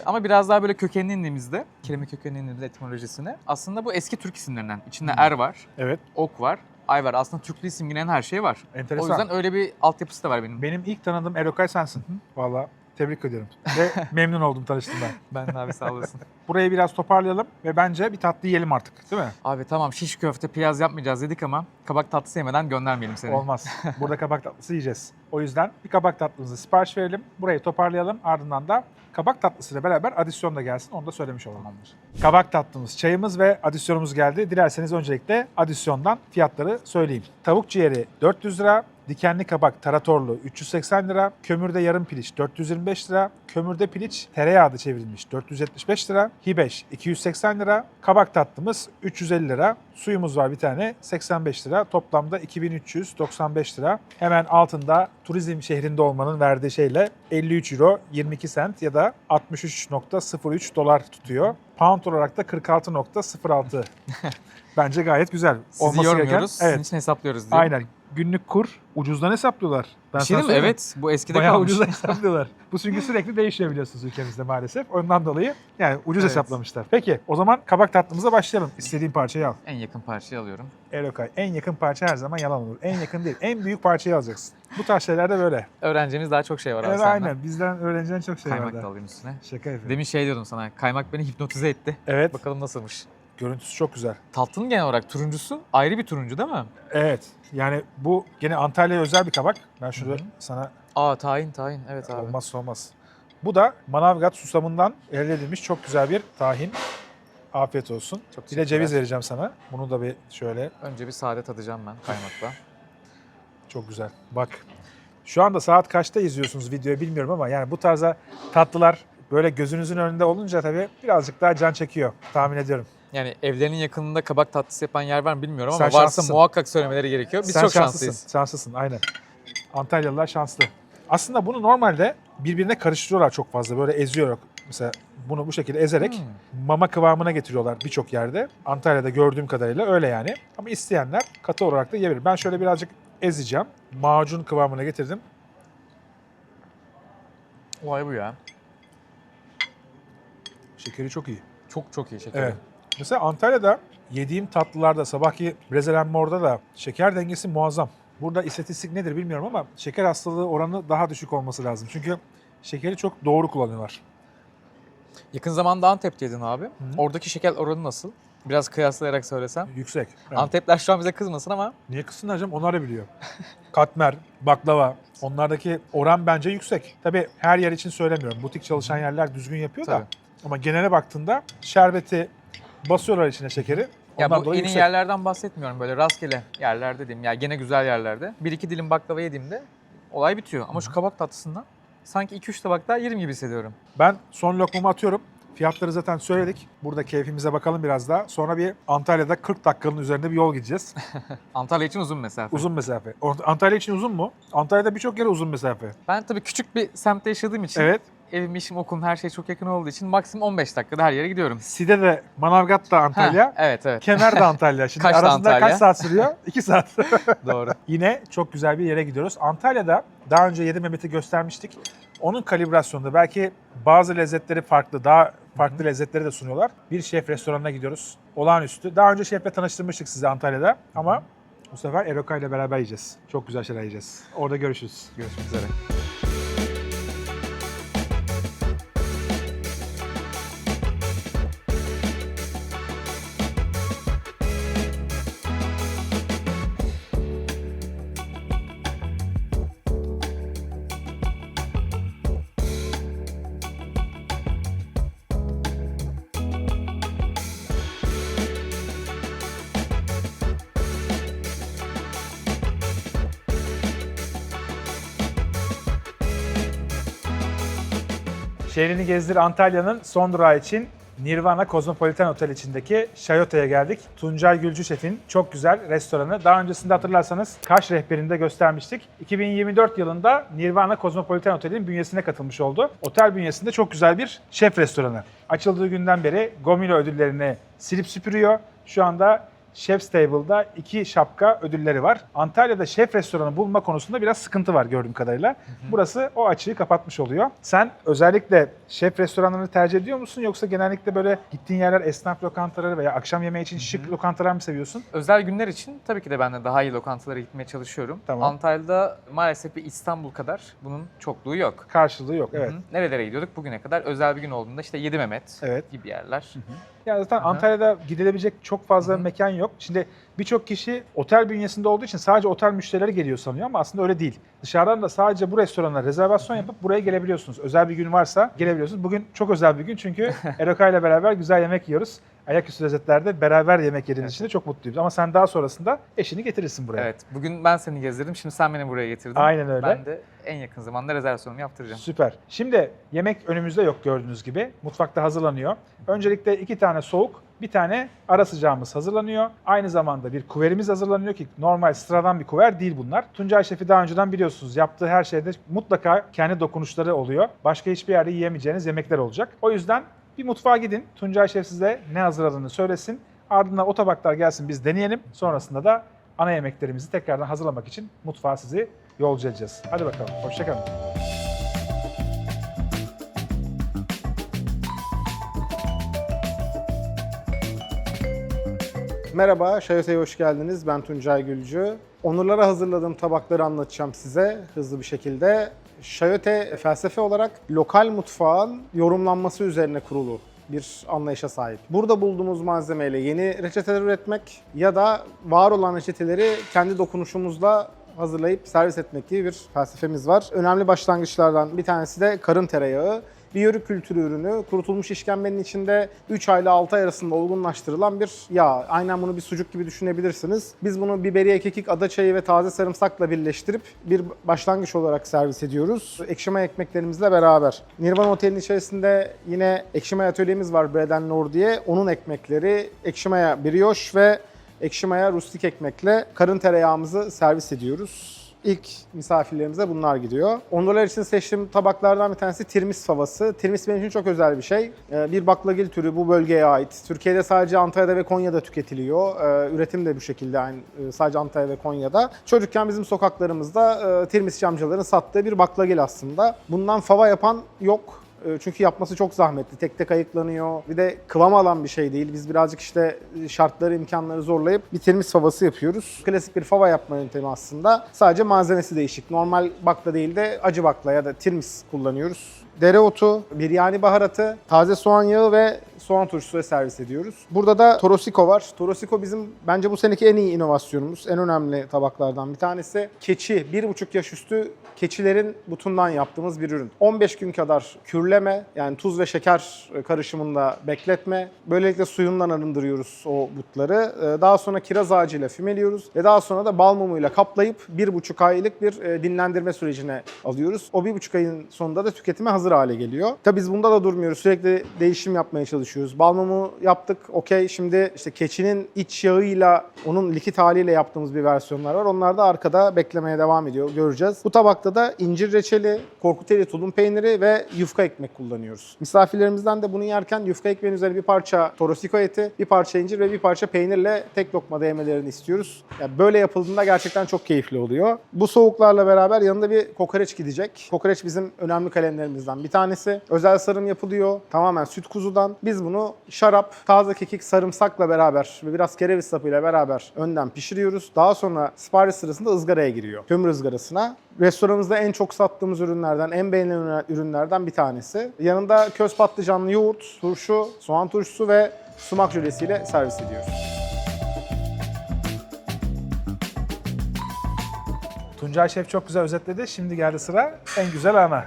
Ama biraz daha böyle kökenine indiğimizde, kelime kökenine indiğimizde etimolojisine aslında bu eski Türk isimlerinden. İçinde er var, Evet. ok var, ay var. Aslında Türklüğü simgeleyen her şey var. Enteresan. O yüzden öyle bir altyapısı da var benim. Benim ilk tanıdığım Erokay sensin. Valla tebrik ediyorum. Ve memnun oldum tanıştığımdan. Ben de abi sağ olasın. Burayı biraz toparlayalım ve bence bir tatlı yiyelim artık, değil mi? Abi tamam şiş köfte, piyaz yapmayacağız dedik ama kabak tatlısı yemeden göndermeyelim seni. Olmaz. Burada kabak tatlısı yiyeceğiz. O yüzden bir kabak tatlımızı sipariş verelim. Burayı toparlayalım. Ardından da kabak tatlısıyla beraber adisyon da gelsin. Onu da söylemiş olalım. Kabak tatlımız, çayımız ve adisyonumuz geldi. Dilerseniz öncelikle adisyondan fiyatları söyleyeyim. Tavuk ciğeri 400 lira. Dikenli kabak taratorlu 380 lira, kömürde yarım piliç 425 lira, kömürde piliç tereyağda çevrilmiş 475 lira, hibeş 280 lira, kabak tatlımız 350 lira, suyumuz var bir tane 85 lira, toplamda 2395 lira. Hemen altında turizm şehrinde olmanın verdiği şeyle 53 euro 22 sent ya da 63.03 dolar tutuyor. Pound olarak da 46.06. Bence gayet güzel. Sizi yormuyoruz, sizin Evet. için hesaplıyoruz diye. Aynen. Günlük kur ucuzdan hesaplıyorlar. Ben Bir şey sana değil mi? söyleyeyim. Evet, bu eskide Bayağı kalmış. ucuzdan hesaplıyorlar. Bu çünkü sürekli değişiyor biliyorsunuz ülkemizde maalesef. Ondan dolayı yani ucuz Evet. hesaplamışlar. Peki o zaman kabak tatlımıza başlayalım. İstediğin parçayı al. En yakın parçayı alıyorum. Erokay. En yakın parça her zaman yalan olur. En yakın değil. En büyük parçayı alacaksın. Bu tarz şeylerde böyle. Öğrencimiz daha çok şey var Evet aslında. aynen. Bizden öğrenciden çok şey Kaymak var. da alayım üstüne. Şaka yapıyorum. Demin şey diyordum sana, kaymak beni hipnotize etti. Evet. Bakalım nasılmış. Görüntüsü çok güzel. Tatlının genel olarak turuncusu ayrı bir turuncu değil mi? Evet. Yani bu gene Antalya'ya özel bir kabak. Ben şunu Hı hı. sana Aa tahin evet abi. olmazsa olmaz. Bu da Manavgat susamından elde edilmiş çok güzel bir tahin. Afiyet olsun. Çok Bir de teşekkürler. ceviz vereceğim sana. Bunu da bir şöyle. Önce bir sade tadacağım ben kaymakla. Çok güzel. Bak. Şu anda saat kaçta izliyorsunuz videoyu bilmiyorum ama yani bu tarzda tatlılar böyle gözünüzün önünde olunca tabii birazcık daha can çekiyor tahmin ediyorum. Yani evlerinin yakınında kabak tatlısı yapan yer var mı bilmiyorum ama Sen varsa şanslısın. muhakkak söylemeleri gerekiyor. Biz Sen çok şanslısın. şanslıyız. Şanslısın aynen. Antalyalılar şanslı. Aslında bunu normalde birbirine karıştırıyorlar çok fazla. Böyle eziyorlar. Mesela bunu bu şekilde ezerek mama kıvamına getiriyorlar birçok yerde. Antalya'da gördüğüm kadarıyla öyle yani. Ama isteyenler katı olarak da yiyebilir. Ben şöyle birazcık ezeceğim. Macun kıvamına getirdim. Olay bu ya. Şekeri çok iyi. Çok iyi şeker. Evet. Mesela Antalya'da yediğim tatlılarda, sabahki brezelenmorda da şeker dengesi muazzam. Burada istatistik nedir bilmiyorum ama şeker hastalığı oranı daha düşük olması lazım. Çünkü şekeri çok doğru kullanıyorlar. Yakın zamanda Antep'teydin abi. Oradaki şeker oranı nasıl? Biraz kıyaslayarak söylesem. Yüksek. Evet. Antepler şu an bize kızmasın ama Niye kızsınlar canım? Onlar da biliyor. Katmer, baklava, onlardaki oran bence yüksek. Tabii her yer için söylemiyorum. Butik çalışan yerler düzgün yapıyor da. Tabii. Ama genele baktığında şerbeti basıyorlar içine şekeri. ya Ondan bu dolayı en iyi yüksek. yerlerden bahsetmiyorum, böyle rastgele yerlerde diyeyim. Ya gene güzel yerlerde. 1-2 dilim baklava yediğimde olay bitiyor. Ama şu kabak tatlısından sanki 2-3 tabak daha yerim gibi hissediyorum. Ben son lokmamı atıyorum. Fiyatları zaten söyledik. Burada keyfimize bakalım biraz daha. Sonra bir Antalya'da 40 dakikanın üzerinde bir yol gideceğiz. Antalya için uzun mesafe. Uzun mesafe. Antalya için uzun mu? Antalya'da birçok yere uzun mesafe. Ben tabii küçük bir semtte yaşadığım için Evet. evim, işim, okulum her şey çok yakın olduğu için maksimum 15 dakikada her yere gidiyorum. Side de Manavgat da Antalya. Heh, evet. Kemer de Antalya. Şimdi Kaş da arasında Antalya. kaç saat sürüyor? 2 saat. Doğru. Yine çok güzel bir yere gidiyoruz. Antalya'da daha önce Yedi Mehmet'i göstermiştik. Onun kalibrasyonunda belki bazı lezzetleri farklı, daha farklı lezzetleri de sunuyorlar. Bir şef restoranına gidiyoruz. Olağanüstü. Daha önce şefle tanıştırmıştık sizi Antalya'da ama bu sefer Erokay ile beraber yiyeceğiz. Çok güzel şeyler yiyeceğiz. Orada görüşürüz. Görüşmek üzere. Şehrini gezdir Antalya'nın son durağı için Nirvana Kozmopolitan Otel içindeki Şayota'ya geldik. Tuncay Gülcü Şef'in çok güzel restoranı. Daha öncesinde hatırlarsanız Kaş rehberinde göstermiştik. 2024 yılında Nirvana Kozmopolitan Otel'in bünyesine katılmış oldu. Otel bünyesinde çok güzel bir şef restoranı. Açıldığı günden beri Gomilo ödüllerini silip süpürüyor. Şu anda Chef's Table'da 2 şapka ödülleri var. Antalya'da şef restoranı bulma konusunda biraz sıkıntı var gördüğüm kadarıyla. Burası o açığı kapatmış oluyor. Sen özellikle şef restoranlarını tercih ediyor musun yoksa genellikle böyle gittiğin yerler esnaf lokantaları veya akşam yemeği için şık lokantalar mı seviyorsun? Özel günler için tabii ki de ben de daha iyi lokantalara gitmeye çalışıyorum. Tamam. Antalya'da maalesef bir İstanbul kadar bunun çokluğu yok. Karşılığı yok, evet. Hı hı. Nerelere gidiyorduk bugüne kadar? Özel bir gün olduğunda işte Yedi Mehmet Evet. gibi yerler. Ya zaten Antalya'da gidilebilecek çok fazla mekan yok. Şimdi birçok kişi otel bünyesinde olduğu için sadece otel müşterileri geliyor sanıyor ama aslında öyle değil. Dışarıdan da sadece bu restorana rezervasyon yapıp buraya gelebiliyorsunuz. Özel bir gün varsa gelebiliyorsunuz. Bugün çok özel bir gün çünkü Eroka ile beraber güzel yemek yiyoruz. Ayaküstü Lezzetler'de beraber yemek yediğimiz için de çok mutluyuz. Ama sen daha sonrasında eşini getirirsin buraya. Evet. Bugün ben seni gezdirdim. Şimdi sen beni buraya getirdin. Aynen öyle. Ben de en yakın zamanda rezervasyonumu yaptıracağım. Süper. Şimdi yemek önümüzde yok gördüğünüz gibi. Mutfakta hazırlanıyor. Öncelikle 2 tane soğuk, bir tane ara sıcağımız hazırlanıyor. Aynı zamanda bir kuverimiz hazırlanıyor ki normal sıradan bir kuver değil bunlar. Tuncay Şef'i daha önceden biliyorsunuz. Yaptığı her şeyde mutlaka kendi dokunuşları oluyor. Başka hiçbir yerde yiyemeyeceğiniz yemekler olacak. O yüzden bir mutfağa gidin. Tuncay Şef size ne hazırladığını söylesin. Ardından o tabaklar gelsin biz deneyelim. Sonrasında da ana yemeklerimizi tekrardan hazırlamak için mutfağa sizi yolcu edeceğiz. Hadi bakalım. Hoşçakalın. Merhaba, Şayote'ye hoş geldiniz. Ben Tuncay Gülcü. Onurlara hazırladığım tabakları anlatacağım size hızlı bir şekilde. Şayote felsefe olarak lokal mutfağın yorumlanması üzerine kurulu bir anlayışa sahip. Burada bulduğumuz malzemeyle yeni reçeteler üretmek ya da var olan reçeteleri kendi dokunuşumuzla hazırlayıp servis etmek gibi bir felsefemiz var. Önemli başlangıçlardan bir tanesi de karın tereyağı. Bir yörük kültürü ürünü, kurutulmuş işkembenin içinde 3 ay ile 6 ay arasında olgunlaştırılan bir yağ. Aynen bunu bir sucuk gibi düşünebilirsiniz. Biz bunu biberiye, kekik, adaçayı ve taze sarımsakla birleştirip bir başlangıç olarak servis ediyoruz. Ekşi maya ekmeklerimizle beraber. Nirvana Otel'in içerisinde yine ekşi maya atölyemiz var, Bread and Lore diye. Onun ekmekleri ekşi maya brioche ve ekşi maya rustik ekmekle karın tereyağımızı servis ediyoruz. İlk misafirlerimize bunlar gidiyor. Onurlar için seçtiğim tabaklardan bir tanesi tirmis favası. Tirmis benim için çok özel bir şey. Bir baklagil türü bu bölgeye ait. Türkiye'de sadece Antalya'da ve Konya'da tüketiliyor. Üretim de bu şekilde yani sadece Antalya ve Konya'da. Çocukken bizim sokaklarımızda tirmisçi amcaların sattığı bir baklagil aslında. Bundan fava yapan yok. Çünkü yapması çok zahmetli. Tek tek ayıklanıyor. Bir de kıvam alan bir şey değil. Biz birazcık işte şartları, imkanları zorlayıp bir tirmis favası yapıyoruz. Klasik bir fava yapma yöntemi aslında. Sadece malzemesi değişik. Normal bakla değil de acı bakla ya da tirmis kullanıyoruz. Dereotu, biryani baharatı, taze soğan yağı ve soğan turşusuyla servis ediyoruz. Burada da torosiko var. Torosiko bizim bence bu seneki en iyi inovasyonumuz. En önemli tabaklardan bir tanesi. Keçi, 1,5 yaş üstü keçilerin butundan yaptığımız bir ürün. 15 gün kadar kürleme, yani tuz ve şeker karışımında bekletme. Böylelikle suyundan arındırıyoruz o butları. Daha sonra kiraz ağacıyla fümeliyoruz ve daha sonra da bal mumuyla kaplayıp 1,5 aylık bir dinlendirme sürecine alıyoruz. O 1,5 ayın sonunda da tüketime hazır hale geliyor. Tabii biz bunda da durmuyoruz. Sürekli değişim yapmaya çalışıyoruz. Bal mumu yaptık. Okey. Şimdi işte keçinin iç yağıyla onun likit haliyle yaptığımız bir versiyonlar var. Onlar da arkada beklemeye devam ediyor. Göreceğiz. Bu tabakta da incir reçeli, korkuteli tulum peyniri ve yufka ekmek kullanıyoruz. Misafirlerimizden de bunu yerken yufka ekmeğin üzerine bir parça torosiko eti, bir parça incir ve bir parça peynirle tek lokmada yemelerini istiyoruz. Yani böyle yapıldığında gerçekten çok keyifli oluyor. Bu soğuklarla beraber yanında bir kokoreç gidecek. Kokoreç bizim önemli kalemlerimizden bir tanesi. Özel sarım yapılıyor. Tamamen süt kuzudan. Biz bunu şarap, taze kekik, sarımsakla beraber ve biraz kereviz sapıyla beraber önden pişiriyoruz. Daha sonra sipariş sırasında ızgaraya giriyor. Kömür ızgarasına. Restoranımızda en çok sattığımız ürünlerden, en beğenilen ürünlerden bir tanesi. Yanında köz patlıcanlı yoğurt, turşu, soğan turşusu ve sumak jölesiyle servis ediyoruz. Tuncay Şef çok güzel özetledi. Şimdi geldi sıra en güzel ana.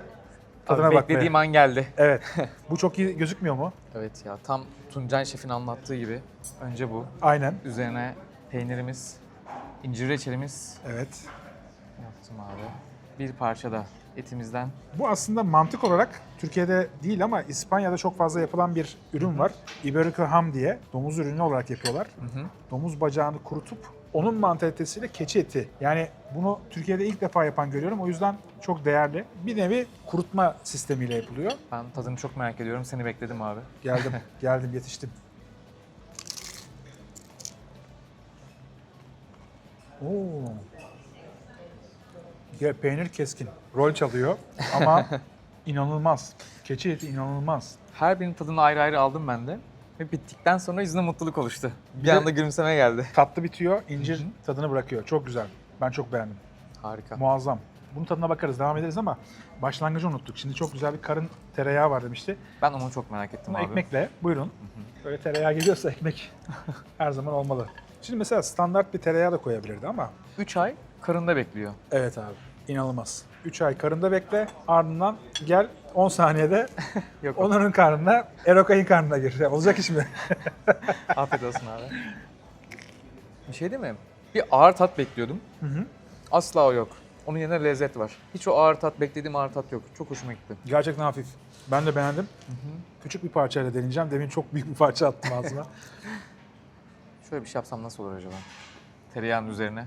Tadına Abi bakmaya. beklediğim an geldi. Evet. Bu çok iyi gözükmüyor mu? Evet ya, tam Tuncay Şef'in anlattığı gibi. Önce bu. Aynen. Üzerine peynirimiz, incir reçelimiz Evet. yaptım abi. Bir parça da etimizden. Bu aslında mantık olarak Türkiye'de değil ama İspanya'da çok fazla yapılan bir ürün var. Iberico ham diye domuz ürünü olarak yapıyorlar. Domuz bacağını kurutup onun mantalitesiyle keçi eti. Yani bunu Türkiye'de ilk defa yapan görüyorum. O yüzden çok değerli. Bir nevi kurutma sistemiyle yapılıyor. Ben tadını çok merak ediyorum. Seni bekledim abi. Geldim, geldim, yetiştim. Oo. Ya, peynir keskin. Rol çalıyor ama inanılmaz. Keçi eti inanılmaz. Her birinin tadını ayrı ayrı aldım ben de. Ve bittikten sonra yüzünde mutluluk oluştu. Bir de- anda gülümseme geldi. Tatlı bitiyor, incir tadını bırakıyor. Çok güzel. Ben çok beğendim. Harika. Muazzam. Bunun tadına bakarız, devam ederiz ama başlangıcı unuttuk. Şimdi çok güzel bir karın tereyağı var demişti. Ben onu çok merak ettim Bunu abi. ekmekle, buyurun. Böyle tereyağı geliyorsa ekmek her zaman olmalı. Şimdi mesela standart bir tereyağı da koyabilirdi ama 3 ay karında bekliyor. evet abi, inanılmaz. 3 ay karında bekle, ardından gel 10 saniyede Yok. onların karnına, Erokay'ın karnına gir. Ya, olacak iş mi? Afiyet olsun abi. Bir şey değil mi? Bir ağır tat bekliyordum. hı. Asla o yok. Onun yerine lezzet var. Hiç o ağır tat, beklediğim ağır tat yok. Çok hoşuma gitti. Gerçekten hafif. Ben de beğendim. Küçük bir parçayla deneyeceğim. Demin çok büyük bir parça attım ağzıma. Şöyle bir şey yapsam nasıl olur acaba? Tereyağının üzerine.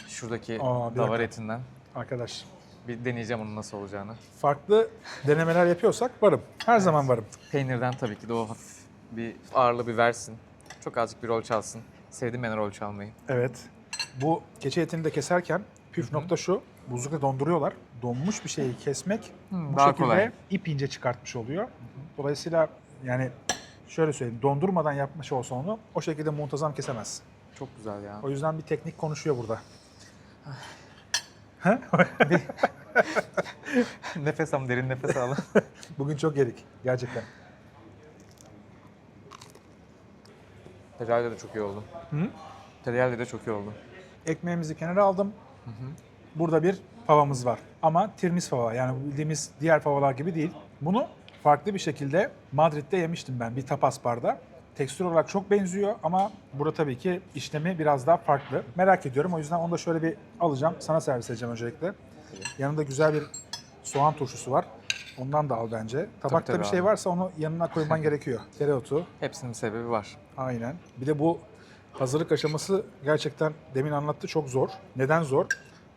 Şuradaki Aa, bir davar dakika. etinden. Arkadaş, Bir deneyeceğim onun nasıl olacağını. farklı denemeler yapıyorsak varım. Her zaman varım. Peynirden tabii ki de o hafif bir ağırlığı bir versin. Çok azıcık bir rol çalsın. Sevdim ben rol çalmayı. Evet. Bu keçi etini de keserken püf nokta şu. Buzlukta donduruyorlar. Donmuş bir şeyi kesmek bu daha şekilde kolay. ip ince çıkartmış oluyor. Dolayısıyla yani şöyle söyleyeyim, dondurmadan yapmış olsa onu o şekilde muntazam kesemez. Çok güzel ya. O yüzden bir teknik konuşuyor burada. Nefes al, derin nefes al. Bugün çok yedik gerçekten. Tereyağıyla da çok iyi oldu. Hı? Tereyağıyla da çok iyi oldu. Ekmeğimizi kenara aldım. Burada bir favamız var. Ama tirmis fava, yani bildiğimiz diğer favalar gibi değil. Bunu farklı bir şekilde Madrid'de yemiştim ben bir tapas barda. Tekstür olarak çok benziyor ama burada tabii ki işlemi biraz daha farklı. Merak ediyorum, o yüzden onu da şöyle bir alacağım. Sana servis edeceğim öncelikle. Yanında güzel bir soğan turşusu var. Ondan da al bence. Tabakta tabii bir şey abi. varsa onu yanına koyman gerekiyor. Dereotu. Hepsinin bir sebebi var. Aynen. Bir de bu hazırlık aşaması gerçekten demin anlattı, çok zor. Neden zor?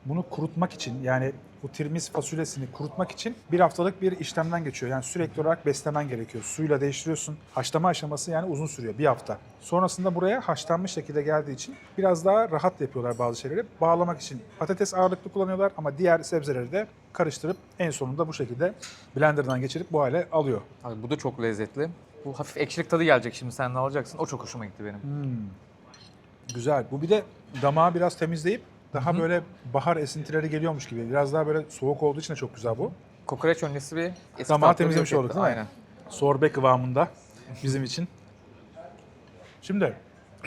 Bunu kurutmak için, yani bu tirmis fasulyesini kurutmak için bir haftalık bir işlemden geçiyor. Yani sürekli olarak beslemen gerekiyor. Suyla değiştiriyorsun. Haşlama aşaması yani uzun sürüyor, bir hafta. Sonrasında buraya haşlanmış şekilde geldiği için biraz daha rahat yapıyorlar bazı şeyleri. Bağlamak için patates ağırlıklı kullanıyorlar ama diğer sebzeleri de karıştırıp en sonunda bu şekilde blenderdan geçirip bu hale alıyor. Abi bu da çok lezzetli. Bu hafif ekşilik tadı gelecek şimdi, sen ne alacaksın? O çok hoşuma gitti benim. Güzel. Bu bir de damağı biraz temizleyip daha böyle bahar esintileri geliyormuş gibi. Biraz daha böyle soğuk olduğu için de çok güzel bu. Kokoreç öncesi bir eski Damağı tatlı bir temizlemiş yok olduk etti. değil mi? Aynen. Sorbe kıvamında bizim için. Şimdi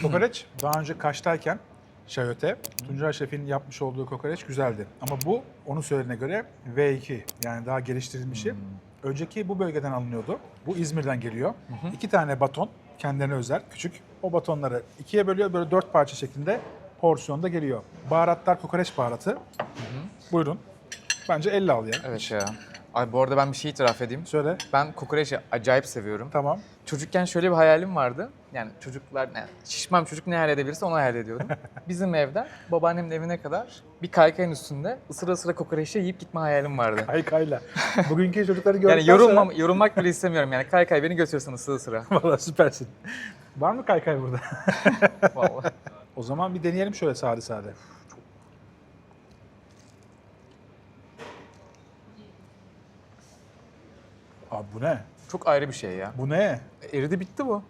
kokoreç daha önce Kaş'tayken Şayote, Tuncay Şef'in yapmış olduğu kokoreç güzeldi. Ama bu onun söylediğine göre V2, yani daha geliştirilmişi. Önceki bu bölgeden alınıyordu. Bu İzmir'den geliyor. 2 tane baton kendilerine özel, küçük. O batonları ikiye bölüyor, böyle 4 parça şeklinde porsiyonda geliyor. Baharatlar kokoreç baharatı. Buyurun. Bence elle al ya. Evet ya. Ay bu arada ben bir şey itiraf edeyim. Söyle. Ben kokoreçi acayip seviyorum. Tamam. Çocukken şöyle bir hayalim vardı. Yani çocuklar, yani şişman çocuk ne hayal edebilirse onu hayal ediyordum. Bizim evden babaannemin evine kadar bir kaykayın üstünde ısıra ısıra kokoreçle yiyip gitme hayalim vardı. Kaykayla. Bugünkü çocukları gördükten Yani sonra... yorulmak bile istemiyorum yani. Kaykay beni götürsün ısıra ısıra. Valla süpersin. Var mı kaykay burada? Vallahi. O zaman bir deneyelim şöyle sade sade. Abi bu ne? Çok ayrı bir şey ya. Bu ne? Eridi bitti bu.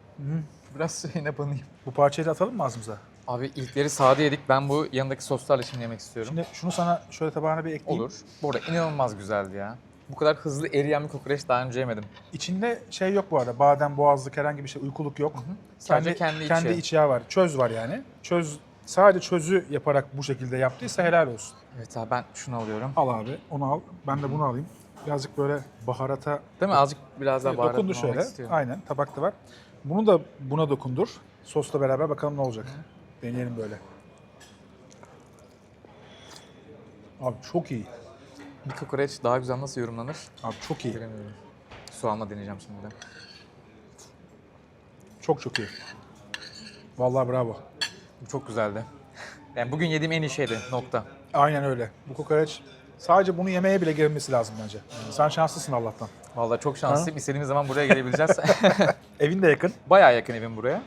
Biraz şeyine banayım. Bu parçayı da atalım mı ağzımıza? Abi ilkleri sade yedik. Ben bu yanındaki soslarla şimdi yemek istiyorum. Şimdi şunu sana şöyle tabağına bir ekleyeyim. Olur. Bu arada inanılmaz güzeldi ya. Bu kadar hızlı eriyen bir kokoreç daha önce yemedim. İçinde şey yok bu arada. Badem, boğazlık, herhangi bir şey, uykuluk yok. Sadece kendi içi. iç yağı var. Çöz var yani. Sadece çözü yaparak bu şekilde yaptıysa helal olsun. Evet abi ben şunu alıyorum. Al abi, onu al. Ben de bunu alayım. Birazcık böyle baharata Değil mi? Azıcık biraz daha baharat dokundu kullanmak şöyle. istiyorum. Aynen, tabakta var. Bunu da buna dokundur. Sosla beraber bakalım ne olacak. Deneyelim böyle. Abi çok iyi. Bir kokoreç daha güzel nasıl yorumlanır? Abi çok iyi. Bilemiyorum. Soğanla deneyeceğim şimdi de. Çok iyi. Vallahi bravo. Bu çok güzeldi. Yani bugün yediğim en iyi şeydi. Nokta. Aynen öyle. Bu kokoreç sadece bunu yemeye bile gelmesi lazım bence. Sen şanslısın Allah'tan. Vallahi çok şanslıyım. İstediğimiz zaman buraya gelebileceğiz. Evin de yakın. Bayağı yakın evim buraya.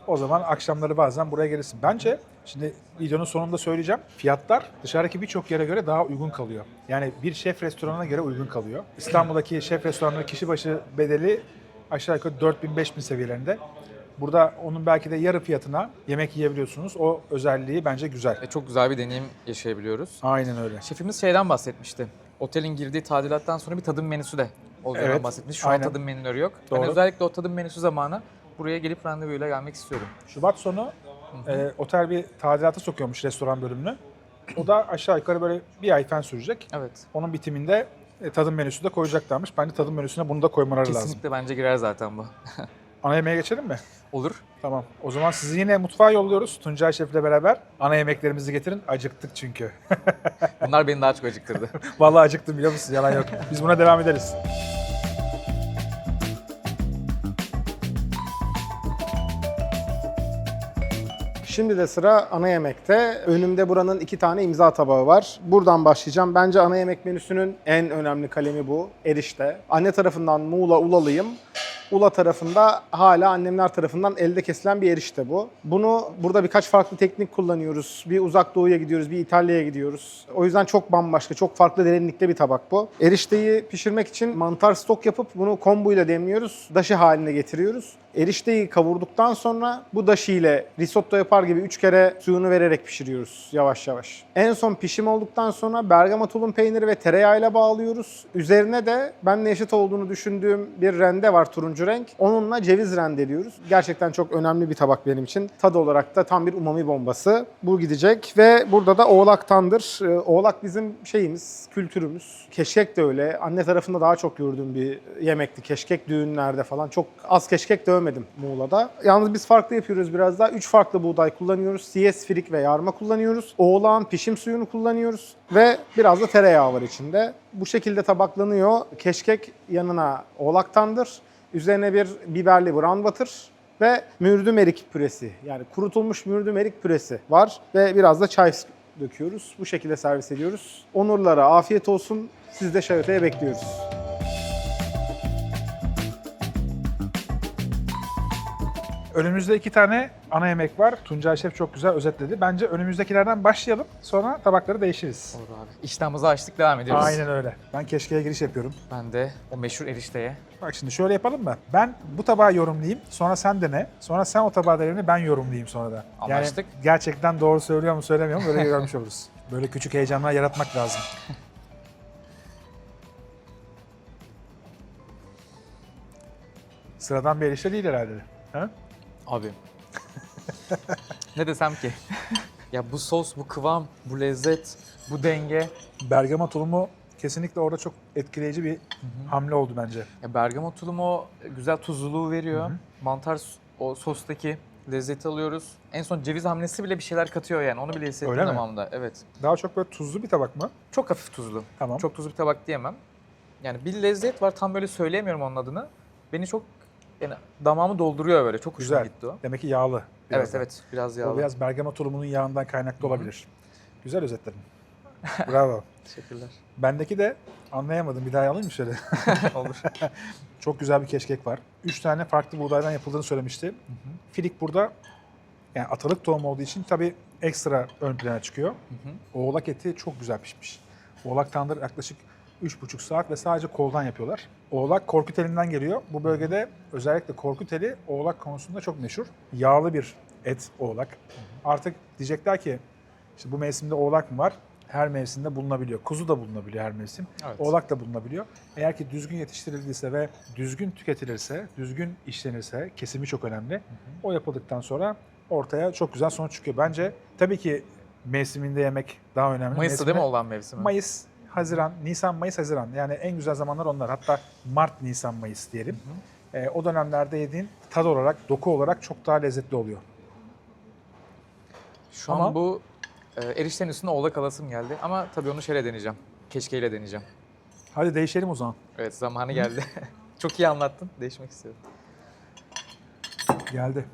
O zaman akşamları bazen buraya gelirsin. Bence şimdi videonun sonunda söyleyeceğim. Fiyatlar dışarıdaki birçok yere göre daha uygun kalıyor. Yani bir şef restoranına göre uygun kalıyor. İstanbul'daki şef restoranları kişi başı bedeli aşağı yukarı 4000-5000 seviyelerinde. Burada onun belki de yarı fiyatına yemek yiyebiliyorsunuz. O özelliği bence güzel. Çok güzel bir deneyim yaşayabiliyoruz. Aynen öyle. Şefimiz şeyden bahsetmişti. Otelin girdiği tadilattan sonra bir tadım menüsü de olduğundan Evet, bahsetmiş. Şu aynen. an tadım menüleri yok. Doğru. Ben özellikle o tadım menüsü zamanı buraya gelip randevuyla gelmek istiyorum. Şubat sonu otel bir tadilata sokuyormuş restoran bölümünü. O da aşağı yukarı böyle bir ay falan sürecek. Evet. Onun bitiminde tadım menüsü de koyacaklarmış. Bence tadım menüsüne bunu da koymaları lazım. Kesinlikle bence girer zaten bu. Ana yemeğe geçelim mi? Olur. Tamam. O zaman sizi yine mutfağa yolluyoruz. Tuncay Şef'le beraber. Ana yemeklerimizi getirin. Acıktık çünkü. Bunlar beni daha çok acıktırdı. Vallahi acıktım biliyor musun? Yalan yok. Biz buna devam ederiz. Şimdi de sıra ana yemekte. Önümde buranın 2 tane imza tabağı var. Buradan başlayacağım. Bence ana yemek menüsünün en önemli kalemi bu. Erişte. Anne tarafından Muğla Ulalıyım. Ula tarafında hala annemler tarafından elde kesilen bir erişte bu. Bunu burada birkaç farklı teknik kullanıyoruz. Bir uzak doğuya gidiyoruz, bir İtalya'ya gidiyoruz. O yüzden çok bambaşka, çok farklı derinlikte bir tabak bu. Erişteyi pişirmek için mantar stok yapıp bunu kombuyla demliyoruz. Daşı haline getiriyoruz. Erişteyi kavurduktan sonra bu daşı ile risotto yapar gibi 3 kere suyunu vererek pişiriyoruz yavaş yavaş. En son pişim olduktan sonra bergamot tulum peyniri ve tereyağıyla bağlıyoruz. Üzerine de benle eşit olduğunu düşündüğüm bir rende var, turuncu renk. Onunla ceviz rendeliyoruz. Gerçekten çok önemli bir tabak benim için. Tad olarak da tam bir umami bombası. Bu gidecek ve burada da oğlaktandır. Oğlak bizim şeyimiz, kültürümüz. Keşkek de öyle. Anne tarafında daha çok gördüğüm bir yemekti. Keşkek düğünlerde falan. Çok az keşkek dövmedim Muğla'da. Yalnız biz farklı yapıyoruz biraz daha. 3 farklı buğday kullanıyoruz. Siyes, firik ve yarma kullanıyoruz. Oğlağın pişim suyunu kullanıyoruz. Ve biraz da tereyağı var içinde. Bu şekilde tabaklanıyor. Keşkek yanına oğlaktandır. Üzerine bir biberli brown butter ve mürdüm erik püresi. Yani kurutulmuş mürdüm erik püresi var. Ve biraz da çay döküyoruz. Bu şekilde servis ediyoruz. Onurlara afiyet olsun. Siz de şayoteye bekliyoruz. Önümüzde 2 tane ana yemek var. Tuncay Şef çok güzel özetledi. Bence önümüzdekilerden başlayalım. Sonra tabakları değişiriz. Olur abi. İştahımızı açtık, devam ediyoruz. Aynen öyle. Ben keşkeye giriş yapıyorum. Ben de o meşhur erişteye. Bak şimdi şöyle yapalım mı? Ben bu tabağı yorumlayayım. Sonra sen dene. Sonra sen o tabağı deneyimle, ben yorumlayayım sonra da. Anlaştık. Yani gerçekten doğru söylüyor mu söylemiyor mu böyle görmüş oluruz. Böyle küçük heyecanlar yaratmak lazım. Sıradan bir erişte değil herhalde. Ha? Abi. Ne desem ki? Ya bu sos, bu kıvam, bu lezzet, bu denge. Bergama tulumu kesinlikle orada çok etkileyici bir hamle oldu bence. Ya bergamot tulumu o güzel tuzluluğu veriyor. Mantar o sostaki lezzeti alıyoruz. En son ceviz hamlesi bile bir şeyler katıyor yani. Onu bile hissettim Öyle mi? damağımda. Evet. Daha çok böyle tuzlu bir tabak mı? Çok hafif tuzlu. Tamam. Çok tuzlu bir tabak diyemem. Yani bir lezzet var, tam böyle söyleyemiyorum onun adını. Beni çok, yani damağımı dolduruyor böyle. Çok hoşuma Güzel. gitti o. Demek ki yağlı. biraz Evet da. evet, biraz O yağlı. biraz bergama tulumunun yağından kaynaklı olabilir. Güzel özetledin. Bravo. Teşekkürler. Bendeki de anlayamadım. Bir daha alayım mı şöyle? Olur. Çok güzel bir keşkek var. 3 tane farklı buğdaydan yapıldığını söylemişti. Filik burada yani atalık tohum olduğu için tabii ekstra ön plana çıkıyor. Oğlak eti çok güzel pişmiş. Oğlak tandır yaklaşık 3,5 saat ve sadece koldan yapıyorlar. Oğlak Korkuteli'nden geliyor. Bu bölgede özellikle Korkuteli oğlak konusunda çok meşhur. Yağlı bir et oğlak. Artık diyecekler ki işte bu mevsimde oğlak mı var? Her mevsimde bulunabiliyor. Kuzu da bulunabiliyor her mevsim. Evet. Oğlak da bulunabiliyor. Eğer ki düzgün yetiştirildiyse ve düzgün tüketilirse, düzgün işlenirse, kesimi çok önemli. O yapıldıktan sonra ortaya çok güzel sonuç çıkıyor. Bence tabii ki mevsiminde yemek daha önemli. Mayıs'ta değil mi olan mevsimi? Mayıs, Haziran, Nisan, Mayıs, Haziran. Yani en güzel zamanlar onlar. Hatta Mart, Nisan, Mayıs diyelim. O dönemlerde yediğin tad olarak, doku olarak çok daha lezzetli oluyor. Şu Ama- an bu eriştenin üstüne oğlak alasım geldi. Ama tabii onu şeyle deneyeceğim. Keşkeyle deneyeceğim. Hadi değişelim o zaman. Evet, zamanı geldi. Çok iyi anlattın. Değişmek istiyorum. Geldi.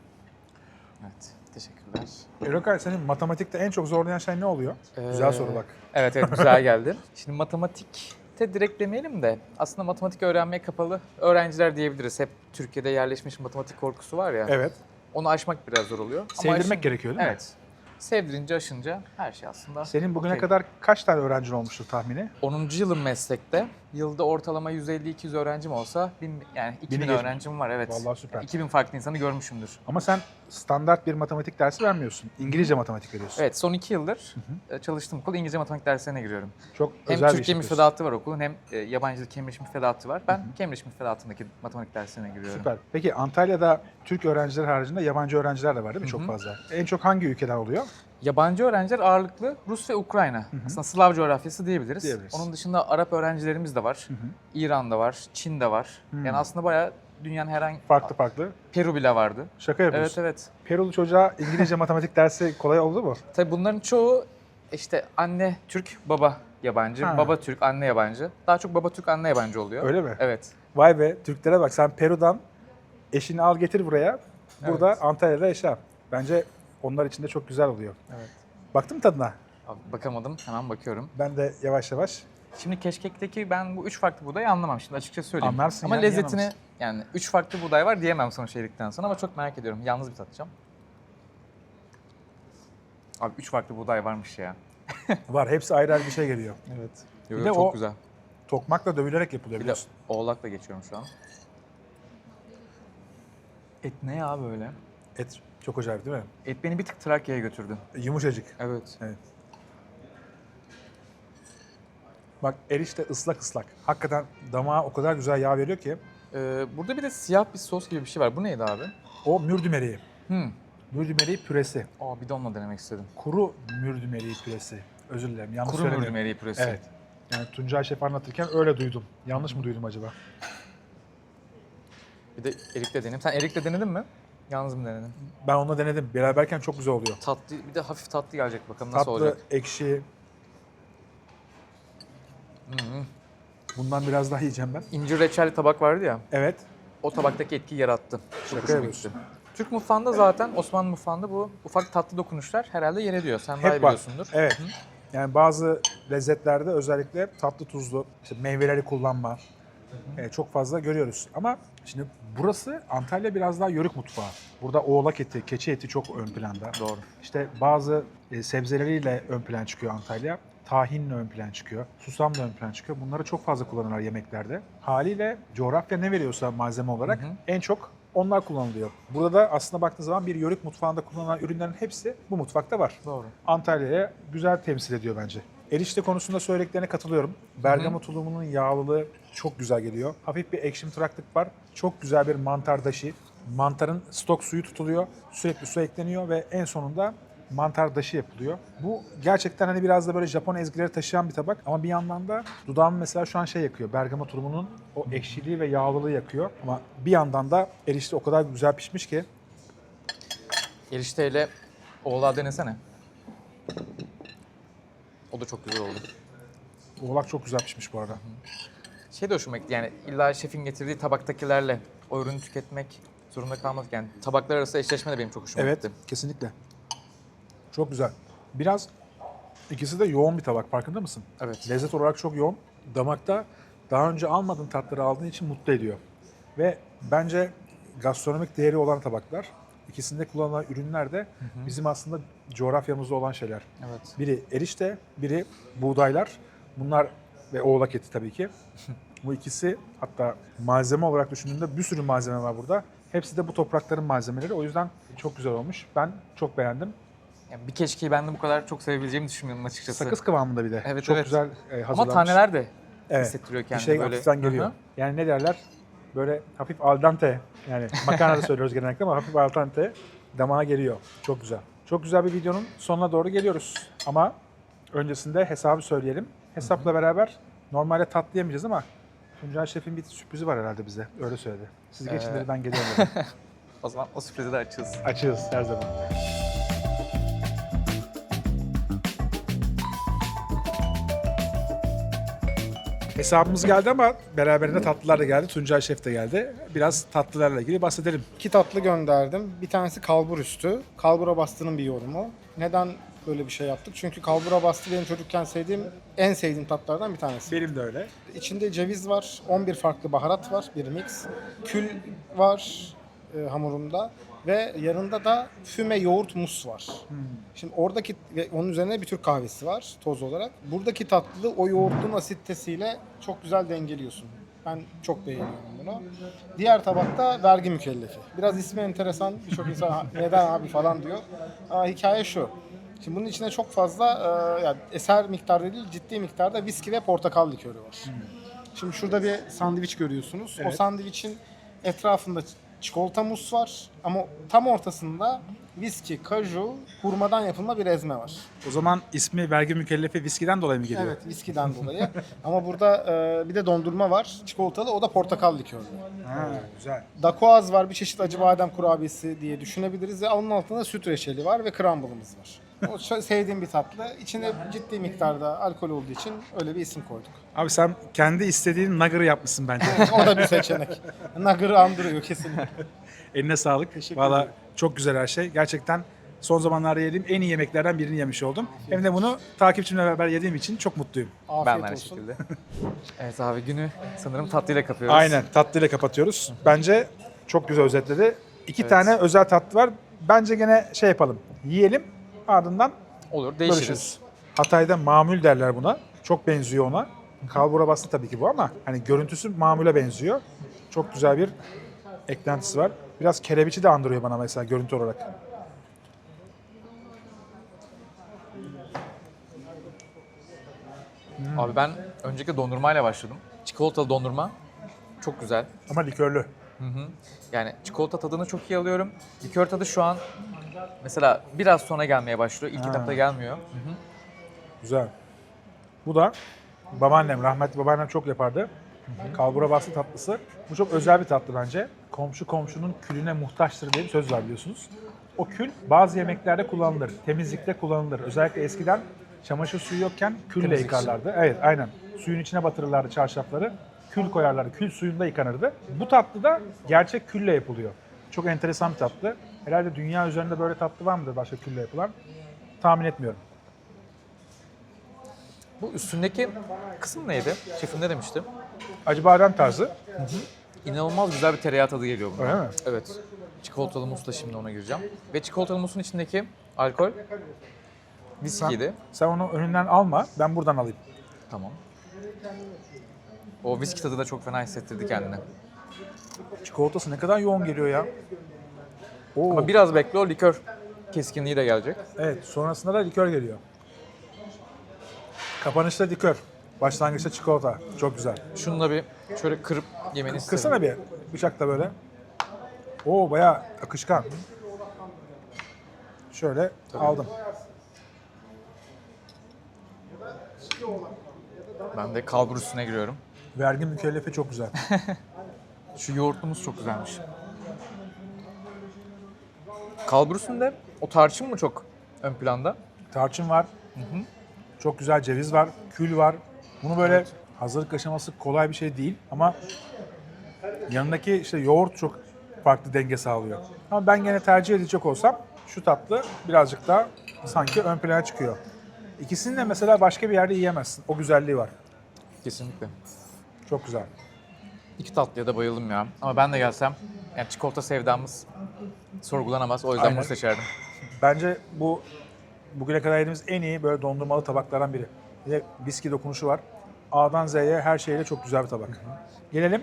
Evet, teşekkürler. Erokay, senin matematikte en çok zorlayan şey ne oluyor? Güzel soru bak. Evet evet, güzel geldi. Şimdi matematik elite direkt demeyelim de aslında matematik öğrenmeye kapalı öğrenciler diyebiliriz. Hep Türkiye'de yerleşmiş matematik korkusu var ya. Evet. Onu aşmak biraz zor oluyor. Sevdirmek gerekiyor değil mi? Evet. Sevdirince, aşınca her şey aslında Senin bugüne okey. kadar kaç tane öğrencin olmuştur tahmini? 10. yılım meslekte. Yılda ortalama 150-200 öğrencim olsa yani 2000 geçmiş. öğrencim var, evet. Vallahi süper. 2000 farklı insanı görmüşümdür. Ama sen standart bir matematik dersi vermiyorsun. İngilizce matematik veriyorsun. Evet, son 2 yıldır çalıştığım okul İngilizce matematik derslerine giriyorum. Çok Hem özel bir iş Türkiye yapıyorsun. müfredatı var okulun hem yabancı dil Cambridge müfredatı var. Ben Cambridge müfredatındaki matematik derslerine giriyorum. Süper. Peki Antalya'da Türk öğrenciler haricinde yabancı öğrenciler de var değil mi? Çok fazla. En çok hangi ülkeden oluyor? Yabancı öğrenciler ağırlıklı Rus ve Ukrayna. Aslında Slav coğrafyası diyebiliriz. Diyebiliriz. Onun dışında Arap öğrencilerimiz de var. İran'da var, Çin'de var. Yani aslında bayağı dünyanın herhangi... Farklı. Peru bile vardı. Şaka yapıyorsun. Evet, evet. Perulu çocuğa İngilizce matematik dersi kolay oldu mu? Tabii bunların çoğu işte anne Türk, baba yabancı. Ha. Baba Türk, anne yabancı. Daha çok baba Türk, anne yabancı oluyor. Öyle mi? Evet. Vay be, Türklere bak, sen Peru'dan eşini al getir buraya. Burada Evet. Antalya'da yaşa. Bence onlar için de çok güzel oluyor. Evet. Baktın mı tadına? Abi bakamadım, hemen bakıyorum. Ben de yavaş yavaş. Şimdi keşkekteki ben bu 3 farklı buğdayı anlamam şimdi açıkça söyleyeyim. Anlarsın ama ya, niye lezzetini anlamazsın? yani 3 farklı buğday var diyemem sonuç yedikten sonra ama çok merak ediyorum. Yalnız bir tatacağım. Abi 3 farklı buğday varmış ya. Var, hepsi ayrı ayrı bir şey geliyor. Evet. Bir Yo, de çok o- güzel. Tokmakla dövülerek yapılıyor Bir de biliyorsun. oğlakla geçiyorum şu an. Et ne ya böyle? Et çok acayip değil mi? Et beni bir tık Trakya'ya götürdü. Yumuşacık. Evet. Bak, erişte ıslak ıslak. Hakikaten damağa o kadar güzel yağ veriyor ki. Burada bir de siyah bir sos gibi bir şey var. Bu neydi abi? O mürdümeriği. Hmm. Mürdümeriği püresi. Aa bir de onunla denemek istedim. Kuru mürdümeriği püresi. Özür dilerim, yanlış Kuru söylemedim. mürdümeriği püresi. Evet. Yani Tuncay Şef anlatırken öyle duydum. Yanlış mı duydum acaba? Bir de erikle deneyim. Sen erikle denedin mi? Yalnız mı denedin? Ben onunla denedim. Beraberken çok güzel oluyor. Tatlı, bir de hafif tatlı gelecek bakalım nasıl Tatlı, olacak. ekşi. Bundan biraz daha yiyeceğim ben. İncir reçelli tabak vardı ya, Evet. o tabaktaki etkiyi yarattı. Çok Şaka hoşuma yapıyorsun. gitti. Türk mutfağında zaten, Osmanlı mutfağında bu ufak tatlı dokunuşlar herhalde yer ediyor. Sen daha iyi Hep var. biliyorsundur. Evet. Yani bazı lezzetlerde özellikle tatlı tuzlu, işte meyveleri kullanma çok fazla görüyoruz. Ama şimdi burası Antalya biraz daha yörük mutfağı. Burada oğlak eti, keçi eti çok ön planda. Doğru. İşte bazı sebzeleriyle ön plan çıkıyor Antalya. Tahinle ön plan çıkıyor. Susamla ön plan çıkıyor. Bunları çok fazla kullanırlar yemeklerde. Haliyle coğrafya ne veriyorsa malzeme olarak en çok onlar kullanılıyor. Burada da aslında baktığın zaman bir yörük mutfağında kullanılan ürünlerin hepsi bu mutfakta var. Doğru. Antalya'ya güzel temsil ediyor bence. Erişte konusunda söylediklerine katılıyorum. Bergama tulumunun yağlılığı çok güzel geliyor. Hafif bir ekşimtıraklık var. Çok güzel bir mantar daşı. Mantarın stok suyu tutuluyor. Sürekli su ekleniyor ve en sonunda mantar daşı yapılıyor. Bu gerçekten hani biraz da böyle Japon ezgileri taşıyan bir tabak ama bir yandan da dudağımı mesela şu an şey yakıyor. Bergama tulumunun o ekşiliği ve yağlılığı yakıyor. Ama bir yandan da erişte o kadar güzel pişmiş ki. Erişteyle oğlağı denesene. O da çok güzel oldu. Oğlak çok güzel pişmiş bu arada. Şey de hoşuma gitti yani illa şefin getirdiği tabaktakilerle o ürünü tüketmek zorunda kalmadık. Yani tabaklar arası eşleşme de benim çok hoşuma Evet, gitti. kesinlikle. Çok güzel. Biraz ikisi de yoğun bir tabak, farkında mısın? Evet. Lezzet olarak çok yoğun. Damakta daha önce almadığın tatları aldığın için mutlu ediyor. Ve bence gastronomik değeri olan tabaklar. İkisinde kullanılan ürünler de bizim aslında coğrafyamızda olan şeyler. Evet. Biri erişte, biri buğdaylar. Bunlar ve oğlak eti tabii ki. Bu ikisi, hatta malzeme olarak düşündüğümde bir sürü malzeme var burada. Hepsi de bu toprakların malzemeleri. O yüzden çok güzel olmuş. Ben çok beğendim. Yani bir keşkeyi ben de bu kadar çok sevebileceğimi düşünmüyordum açıkçası. Sakız kıvamında bir de. Evet, çok evet. güzel Ama hazırlanmış. taneler de Evet. hissettiriyor Bir kendini şey böyle. hafiften geliyor. Hı hı. Yani ne derler? Böyle hafif al dente. Yani makarna da söylüyoruz genellikle ama hafif al dente damağa geliyor. Çok güzel. Çok güzel bir videonun sonuna doğru geliyoruz. Ama öncesinde hesabı söyleyelim. Hesapla beraber normalde tatlı yemeyeceğiz ama Tuncay Şef'in bir sürprizi var herhalde bize. Öyle söyledi. Siz geçin dedi, ben geliyorum dedi. O zaman o sürprizi de açığız. Açığız her zaman. Hesabımız geldi ama beraberinde tatlılar da geldi. Tuncay Şef de geldi. Biraz tatlılarla ilgili bahsedelim. 2 tatlı gönderdim. Bir tanesi kalbur üstü. Kalbura bastığının bir yorumu. Neden böyle bir şey yaptık. Çünkü kalbura bastı benim çocukken en sevdiğim tatlardan bir tanesi. Benim de öyle. İçinde ceviz var, 11 farklı baharat var, bir mix. Kül var hamurunda ve yanında da füme yoğurt mus var. Şimdi oradaki ve onun üzerine bir Türk kahvesi var toz olarak. Buradaki tatlılığı o yoğurtun asitesiyle çok güzel dengeliyorsun. Ben çok beğeniyorum bunu. Diğer tabakta vergi mükellefi. Biraz ismi enteresan. Birçok insan neden abi falan diyor. Hikaye şu. Şimdi bunun içine çok fazla yani eser miktarda değil ciddi miktarda viski ve portakal likörü var. Şimdi şurada bir sandviç görüyorsunuz. Evet. O sandviçin etrafında çikolata mus var ama tam ortasında viski, kaju, hurmadan yapılma bir ezme var. O zaman ismi vergi mükellefi viskiden dolayı mı geliyor? Evet, viskiden dolayı. Ama burada bir de dondurma var. Çikolatalı, o da portakal likörlü. Ha, güzel. Dakoaz var, bir çeşit acı badem kurabiyesi diye düşünebiliriz. Ve onun altında süt reçeli var ve crumble'ımız var. O sevdiğim bir tatlı. İçinde ciddi miktarda alkol olduğu için öyle bir isim koyduk. Abi sen kendi istediğin nugget'ı yapmışsın bence. O da bir seçenek. Nugger'ı andırıyor kesinlikle. Eline sağlık. Teşekkür Valla ederim. çok güzel her şey. Gerçekten son zamanlarda yediğim en iyi yemeklerden birini yemiş oldum. Hem de bunu takipçimle beraber yediğim için çok mutluyum. Afiyet Ben de aynı olsun. şekilde. Evet abi, günü sanırım tatlıyla kapıyoruz. Aynen, tatlıyla kapatıyoruz. Bence çok güzel özetledi. İki Evet. tane özel tatlı var. Bence gene şey yapalım. Yiyelim, ardından Olur, değişiriz. görüşürüz. Hatay'da mamul derler buna. Çok benziyor ona. Kalbura bastı tabii ki bu ama hani görüntüsü mamule benziyor. Çok güzel bir eklentisi var. Biraz kerebiçi de andırıyor bana mesela görüntü olarak. Abi ben öncelikle dondurmayla başladım. Çikolatalı dondurma. Çok güzel. Ama likörlü. Yani çikolata tadını çok iyi alıyorum. Likör tadı şu an mesela biraz sonra gelmeye başlıyor. İlk etapta gelmiyor. Güzel. Bu da babaannem, rahmetli babaannem çok yapardı. Kalbura bastı tatlısı. Bu çok özel bir tatlı bence. Komşu komşunun külüne muhtaçtır diye bir söz var biliyorsunuz. O kül bazı yemeklerde kullanılır, temizlikte kullanılır. Özellikle eskiden çamaşır suyu yokken külle Temizlik için. yıkarlardı. Evet, aynen. Suyun içine batırırlardı çarşafları. Kül koyarlardı, kül suyunda yıkanırdı. Bu tatlı da gerçek külle yapılıyor. Çok enteresan bir tatlı. Herhalde dünya üzerinde böyle tatlı var mıdır başka külle yapılan? Tahmin etmiyorum. Bu üstündeki kısım neydi? Şefim ne demişti? Acı badem tarzı. İnanılmaz güzel bir tereyağı tadı geliyor buna. Öyle mi? Evet. Çikolatalı musla şimdi ona gireceğim. Ve çikolatalı musun içindeki alkol viskiydi. Sen onu önünden alma, ben buradan alayım. Tamam. O viski tadı da çok fena hissettirdi kendini. Çikolatası ne kadar yoğun geliyor ya. Oo. Ama biraz bekle, o likör keskinliği de gelecek. Evet, sonrasında da likör geliyor. Kapanışta likör, başlangıçta çikolata. Çok güzel. Şunu da bir şöyle kırıp yemeni isterim. Kırsana bir bıçakla böyle. Oo, bayağı akışkan. Şöyle aldım. Ben de kalbur üstüne giriyorum. Vergi mükellefi çok güzel. Şu yoğurtlumuz çok güzelmiş. Kalbur üstünde o tarçın mı çok ön planda? Tarçın var. Çok güzel ceviz var, kül var. Bunu böyle hazırlık aşaması kolay bir şey değil ama yanındaki işte yoğurt çok farklı denge sağlıyor. Ama ben gene tercih edecek olsam şu tatlı birazcık daha sanki ön plana çıkıyor. İkisini de mesela başka bir yerde yiyemezsin. O güzelliği var. Kesinlikle. Çok güzel. İki tatlıya da bayıldım ya. Ama ben de gelsem, yani çikolata sevdamız sorgulanamaz. O yüzden Aynen. bunu seçerdim. Bence bu bugüne kadar yediğimiz en iyi böyle dondurmalı tabaklardan biri. Bir de viski dokunuşu var. A'dan Z'ye her şeyle çok güzel bir tabak. Gelelim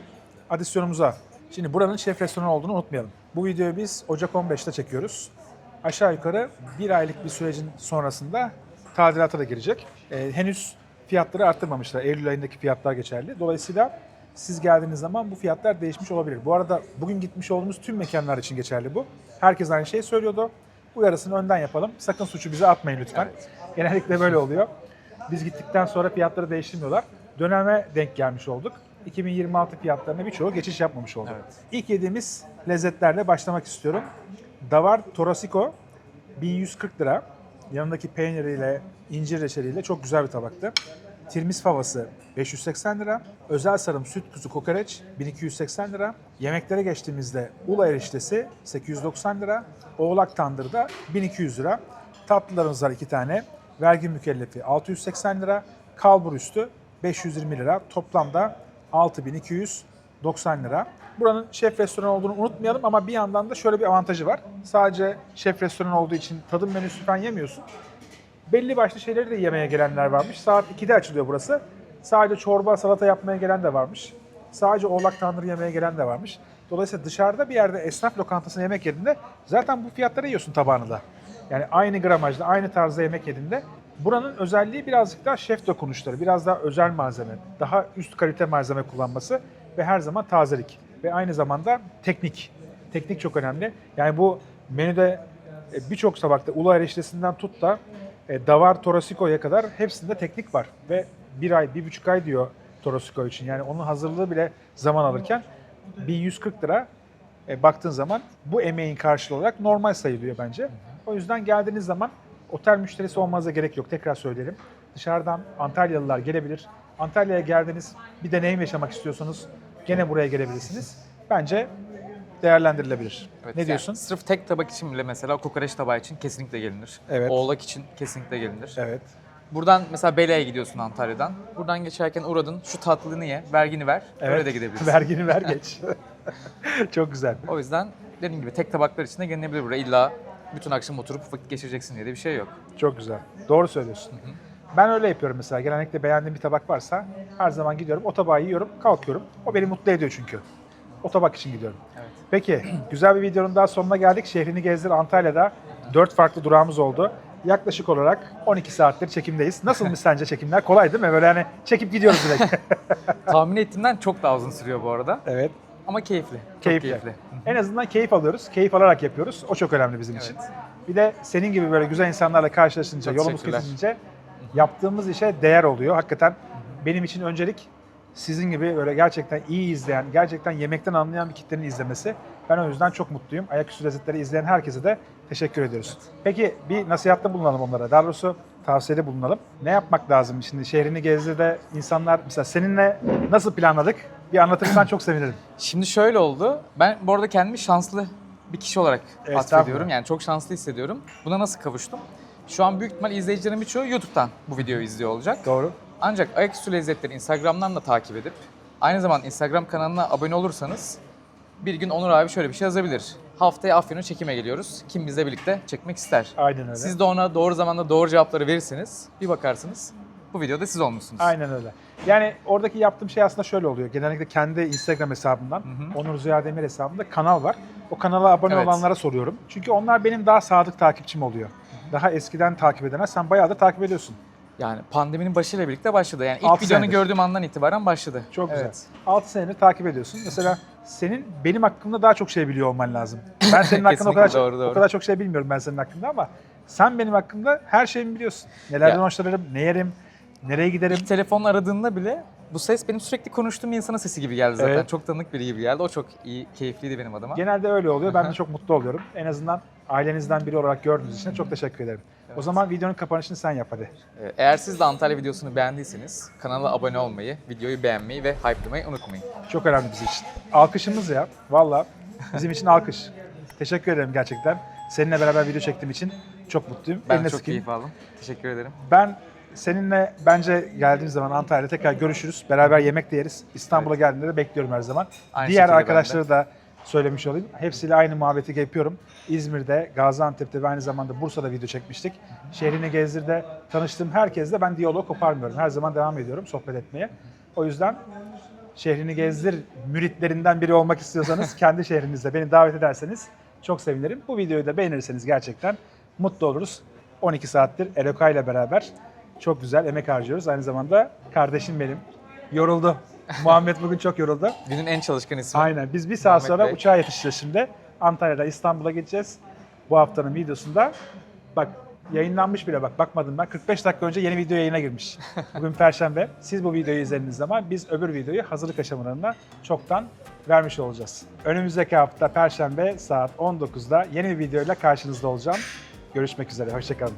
adisyonumuza. Şimdi buranın şef restoranı olduğunu unutmayalım. Bu videoyu biz Ocak 15'te çekiyoruz. Aşağı yukarı bir aylık bir sürecin sonrasında tadilata da girecek. Henüz fiyatları arttırmamışlar. Eylül ayındaki fiyatlar geçerli. Dolayısıyla siz geldiğiniz zaman bu fiyatlar değişmiş olabilir. Bu arada bugün gitmiş olduğumuz tüm mekanlar için geçerli bu. Herkes aynı şeyi söylüyordu. Uyarısını önden yapalım. Sakın suçu bize atmayın lütfen. Genellikle böyle oluyor. Biz gittikten sonra fiyatları değiştirmiyorlar. Döneme denk gelmiş olduk. 2026 fiyatlarına birçoğu geçiş yapmamış oldu. Evet. İlk yediğimiz lezzetlerle başlamak istiyorum. Davar Torosico 1140 lira. Yanındaki peyniriyle, incir reçeliyle çok güzel bir tabaktı. Tirmis favası 580 lira. Özel sarım süt kuzu kokoreç 1280 lira. Yemeklere geçtiğimizde ula eriştesi 890 lira. Oğlak tandırda 1200 lira. Tatlılarımız var 2 tane. Vergi mükellefi 680 lira. Kalbur üstü 520 lira. Toplamda 6290 lira. Buranın şef restoranı olduğunu unutmayalım ama bir yandan da şöyle bir avantajı var. Sadece şef restoranı olduğu için tadım menüsü falan yemiyorsun. Belli başlı şeyleri de yemeye gelenler varmış. Saat 2'de açılıyor burası. Sadece çorba, salata yapmaya gelen de varmış. Sadece oğlak tanrı yemeye gelen de varmış. Dolayısıyla dışarıda bir yerde esnaf lokantasında yemek yediğinde zaten bu fiyatlara yiyorsun tabağını da. Yani aynı gramajda, aynı tarzda yemek yediğinde buranın özelliği birazcık daha şef dokunuşları, biraz daha özel malzeme, daha üst kalite malzeme kullanması ve her zaman tazelik. Ve aynı zamanda teknik. Teknik çok önemli. Yani bu menüde birçok tabakta ulu eriştesinden tut da davar torosiko'ya kadar hepsinde teknik var. Ve 1 ay, 1,5 ay diyor torosiko için. Yani onun hazırlığı bile zaman alırken 1140 lira baktığın zaman bu emeğin karşılığı olarak normal sayılıyor bence. O yüzden geldiğiniz zaman otel müşterisi olmanıza gerek yok. Tekrar söyleyelim. Dışarıdan Antalyalılar gelebilir. Antalya'ya geldiniz, bir deneyim yaşamak istiyorsanız gene buraya gelebilirsiniz. Bence değerlendirilebilir. Evet, Ne yani diyorsun? sırf tek tabak için bile mesela kokoreç tabağı için kesinlikle gelinir. Evet. Oğlak için kesinlikle gelinir. Evet. Buradan mesela Bele'ye gidiyorsun Antalya'dan. Buradan geçerken uğradın, şu tatlını ye, vergini ver, öyle de gidebilirsin. Vergini ver geç. Çok güzel. O yüzden dediğim gibi tek tabaklar için de gelinebilir buraya. İlla bütün akşam oturup vakit geçireceksin diye de bir şey yok. Çok güzel. Doğru söylüyorsun. Ben öyle yapıyorum mesela. Genellikle beğendiğim bir tabak varsa her zaman gidiyorum. O tabağı yiyorum, kalkıyorum. O beni mutlu ediyor çünkü. O tabak için gidiyorum. Evet. Peki, güzel bir videonun daha sonuna geldik. Şehrini gezdir Antalya'da 4 farklı durağımız oldu. Yaklaşık olarak 12 saattir çekimdeyiz. Nasılmış sence çekimler? Kolay değil mi? Böyle hani çekip gidiyoruz direkt. Tahmin ettiğimden çok daha uzun sürüyor bu arada. Evet. Ama keyifli. Çok Keyifli. keyifli. En azından keyif alıyoruz. Keyif alarak yapıyoruz. O çok önemli bizim için. Evet. Bir de senin gibi böyle güzel insanlarla karşılaşınca, Çok yolumuz teşekkürler. kesince yaptığımız işe değer oluyor. Hakikaten benim için öncelik sizin gibi böyle gerçekten iyi izleyen, gerçekten yemekten anlayan bir kitlenin izlemesi. Ben o yüzden çok mutluyum. Ayaküstü lezzetleri izleyen herkese de teşekkür ediyoruz. Peki bir nasihatta bulunalım onlara. Daha doğrusu tavsiyede bulunalım. Ne yapmak lazım? Şimdi şehrini gezdi de insanlar mesela seninle nasıl planladık? Bir anlatırsan çok sevinirim. Şimdi şöyle oldu. Ben bu arada kendimi şanslı bir kişi olarak Estağfurullah. atfediyorum. Yani çok şanslı hissediyorum. Buna nasıl kavuştum? Şu an büyük ihtimal izleyicilerin birçoğu YouTube'dan bu videoyu izliyor olacak. Doğru. Ancak Ayaküstü Lezzetleri Instagram'dan da takip edip aynı zamanda Instagram kanalına abone olursanız bir gün Onur abi şöyle bir şey yazabilir. Haftaya Afyon'a çekime geliyoruz. Kim bizle birlikte çekmek ister? Aynen öyle. Siz de ona doğru zamanda doğru cevapları verirseniz bir bakarsınız bu videoda siz olmuşsunuz. Aynen öyle. Yani oradaki yaptığım şey aslında şöyle oluyor. Genellikle kendi Instagram hesabımdan, Onur Ziya Demir hesabımda kanal var. O kanala abone Evet. olanlara soruyorum. Çünkü onlar benim daha sadık takipçim oluyor. Daha eskiden takip edenler. Sen bayağı da takip ediyorsun. Yani pandeminin başıyla birlikte başladı. Yani ilk 6 videonu senedir. gördüğüm andan itibaren başladı. Çok güzel. Evet. 6 senedir takip ediyorsun. Mesela senin benim hakkımda daha çok şey biliyor olman lazım. Ben senin hakkında o kadar, Kesinlikle doğru, doğru. o kadar çok şey bilmiyorum ben senin hakkında ama sen benim hakkımda her şeyimi biliyorsun. Nelerden Ya. hoşlanırım, ne yerim, nereye giderim. İlk telefonla aradığında bile bu ses benim sürekli konuştuğum bir insanın sesi gibi geldi zaten. Evet. Çok tanıdık biri gibi geldi. O çok iyi, keyifliydi benim adıma. Genelde öyle oluyor. Ben de çok mutlu oluyorum. En azından ailenizden biri olarak gördüğünüz için çok teşekkür ederim. O zaman videonun kapanışını sen yap hadi. Eğer siz de Antalya videosunu beğendiyseniz kanala abone olmayı, videoyu beğenmeyi ve hype'lamayı unutmayın. Çok önemli bizim için. Alkışımız ya. Valla bizim için alkış. Teşekkür ederim gerçekten. Seninle beraber video çektiğim için çok mutluyum. Ben Eline çok sıkayım. keyif aldım. Teşekkür ederim. Ben seninle bence geldiğimiz zaman Antalya'da tekrar görüşürüz. Beraber yemek de yeriz. İstanbul'a geldiğinde de bekliyorum her zaman. Aynı Diğer şekilde arkadaşları da söylemiş olayım. Hepsiyle aynı muhabbeti yapıyorum. İzmir'de, Gaziantep'te ve aynı zamanda Bursa'da video çekmiştik. Şehrini gezdirde tanıştığım herkesle ben diyalog koparmıyorum. Her zaman devam ediyorum sohbet etmeye. O yüzden şehrini gezdir müritlerinden biri olmak istiyorsanız kendi şehrinizde beni davet ederseniz çok sevinirim. Bu videoyu da beğenirseniz gerçekten mutlu oluruz. 12 saattir Eroka ile beraber çok güzel emek harcıyoruz. Aynı zamanda kardeşim benim yoruldu. Muhammed bugün çok yoruldu. Günün en çalışkan ismi. Aynen. Biz bir saat Muhammed sonra Bey. uçağa yetişeceğiz şimdi. Antalya'da İstanbul'a gideceğiz. Bu haftanın videosunda. Bak yayınlanmış bile bak bakmadım ben. 45 dakika önce yeni video yayına girmiş. Bugün Perşembe. Siz bu videoyu izlediğiniz zaman biz öbür videoyu hazırlık aşamalarında çoktan vermiş olacağız. Önümüzdeki hafta Perşembe saat 19'da yeni bir videoyla karşınızda olacağım. Görüşmek üzere. Hoşçakalın.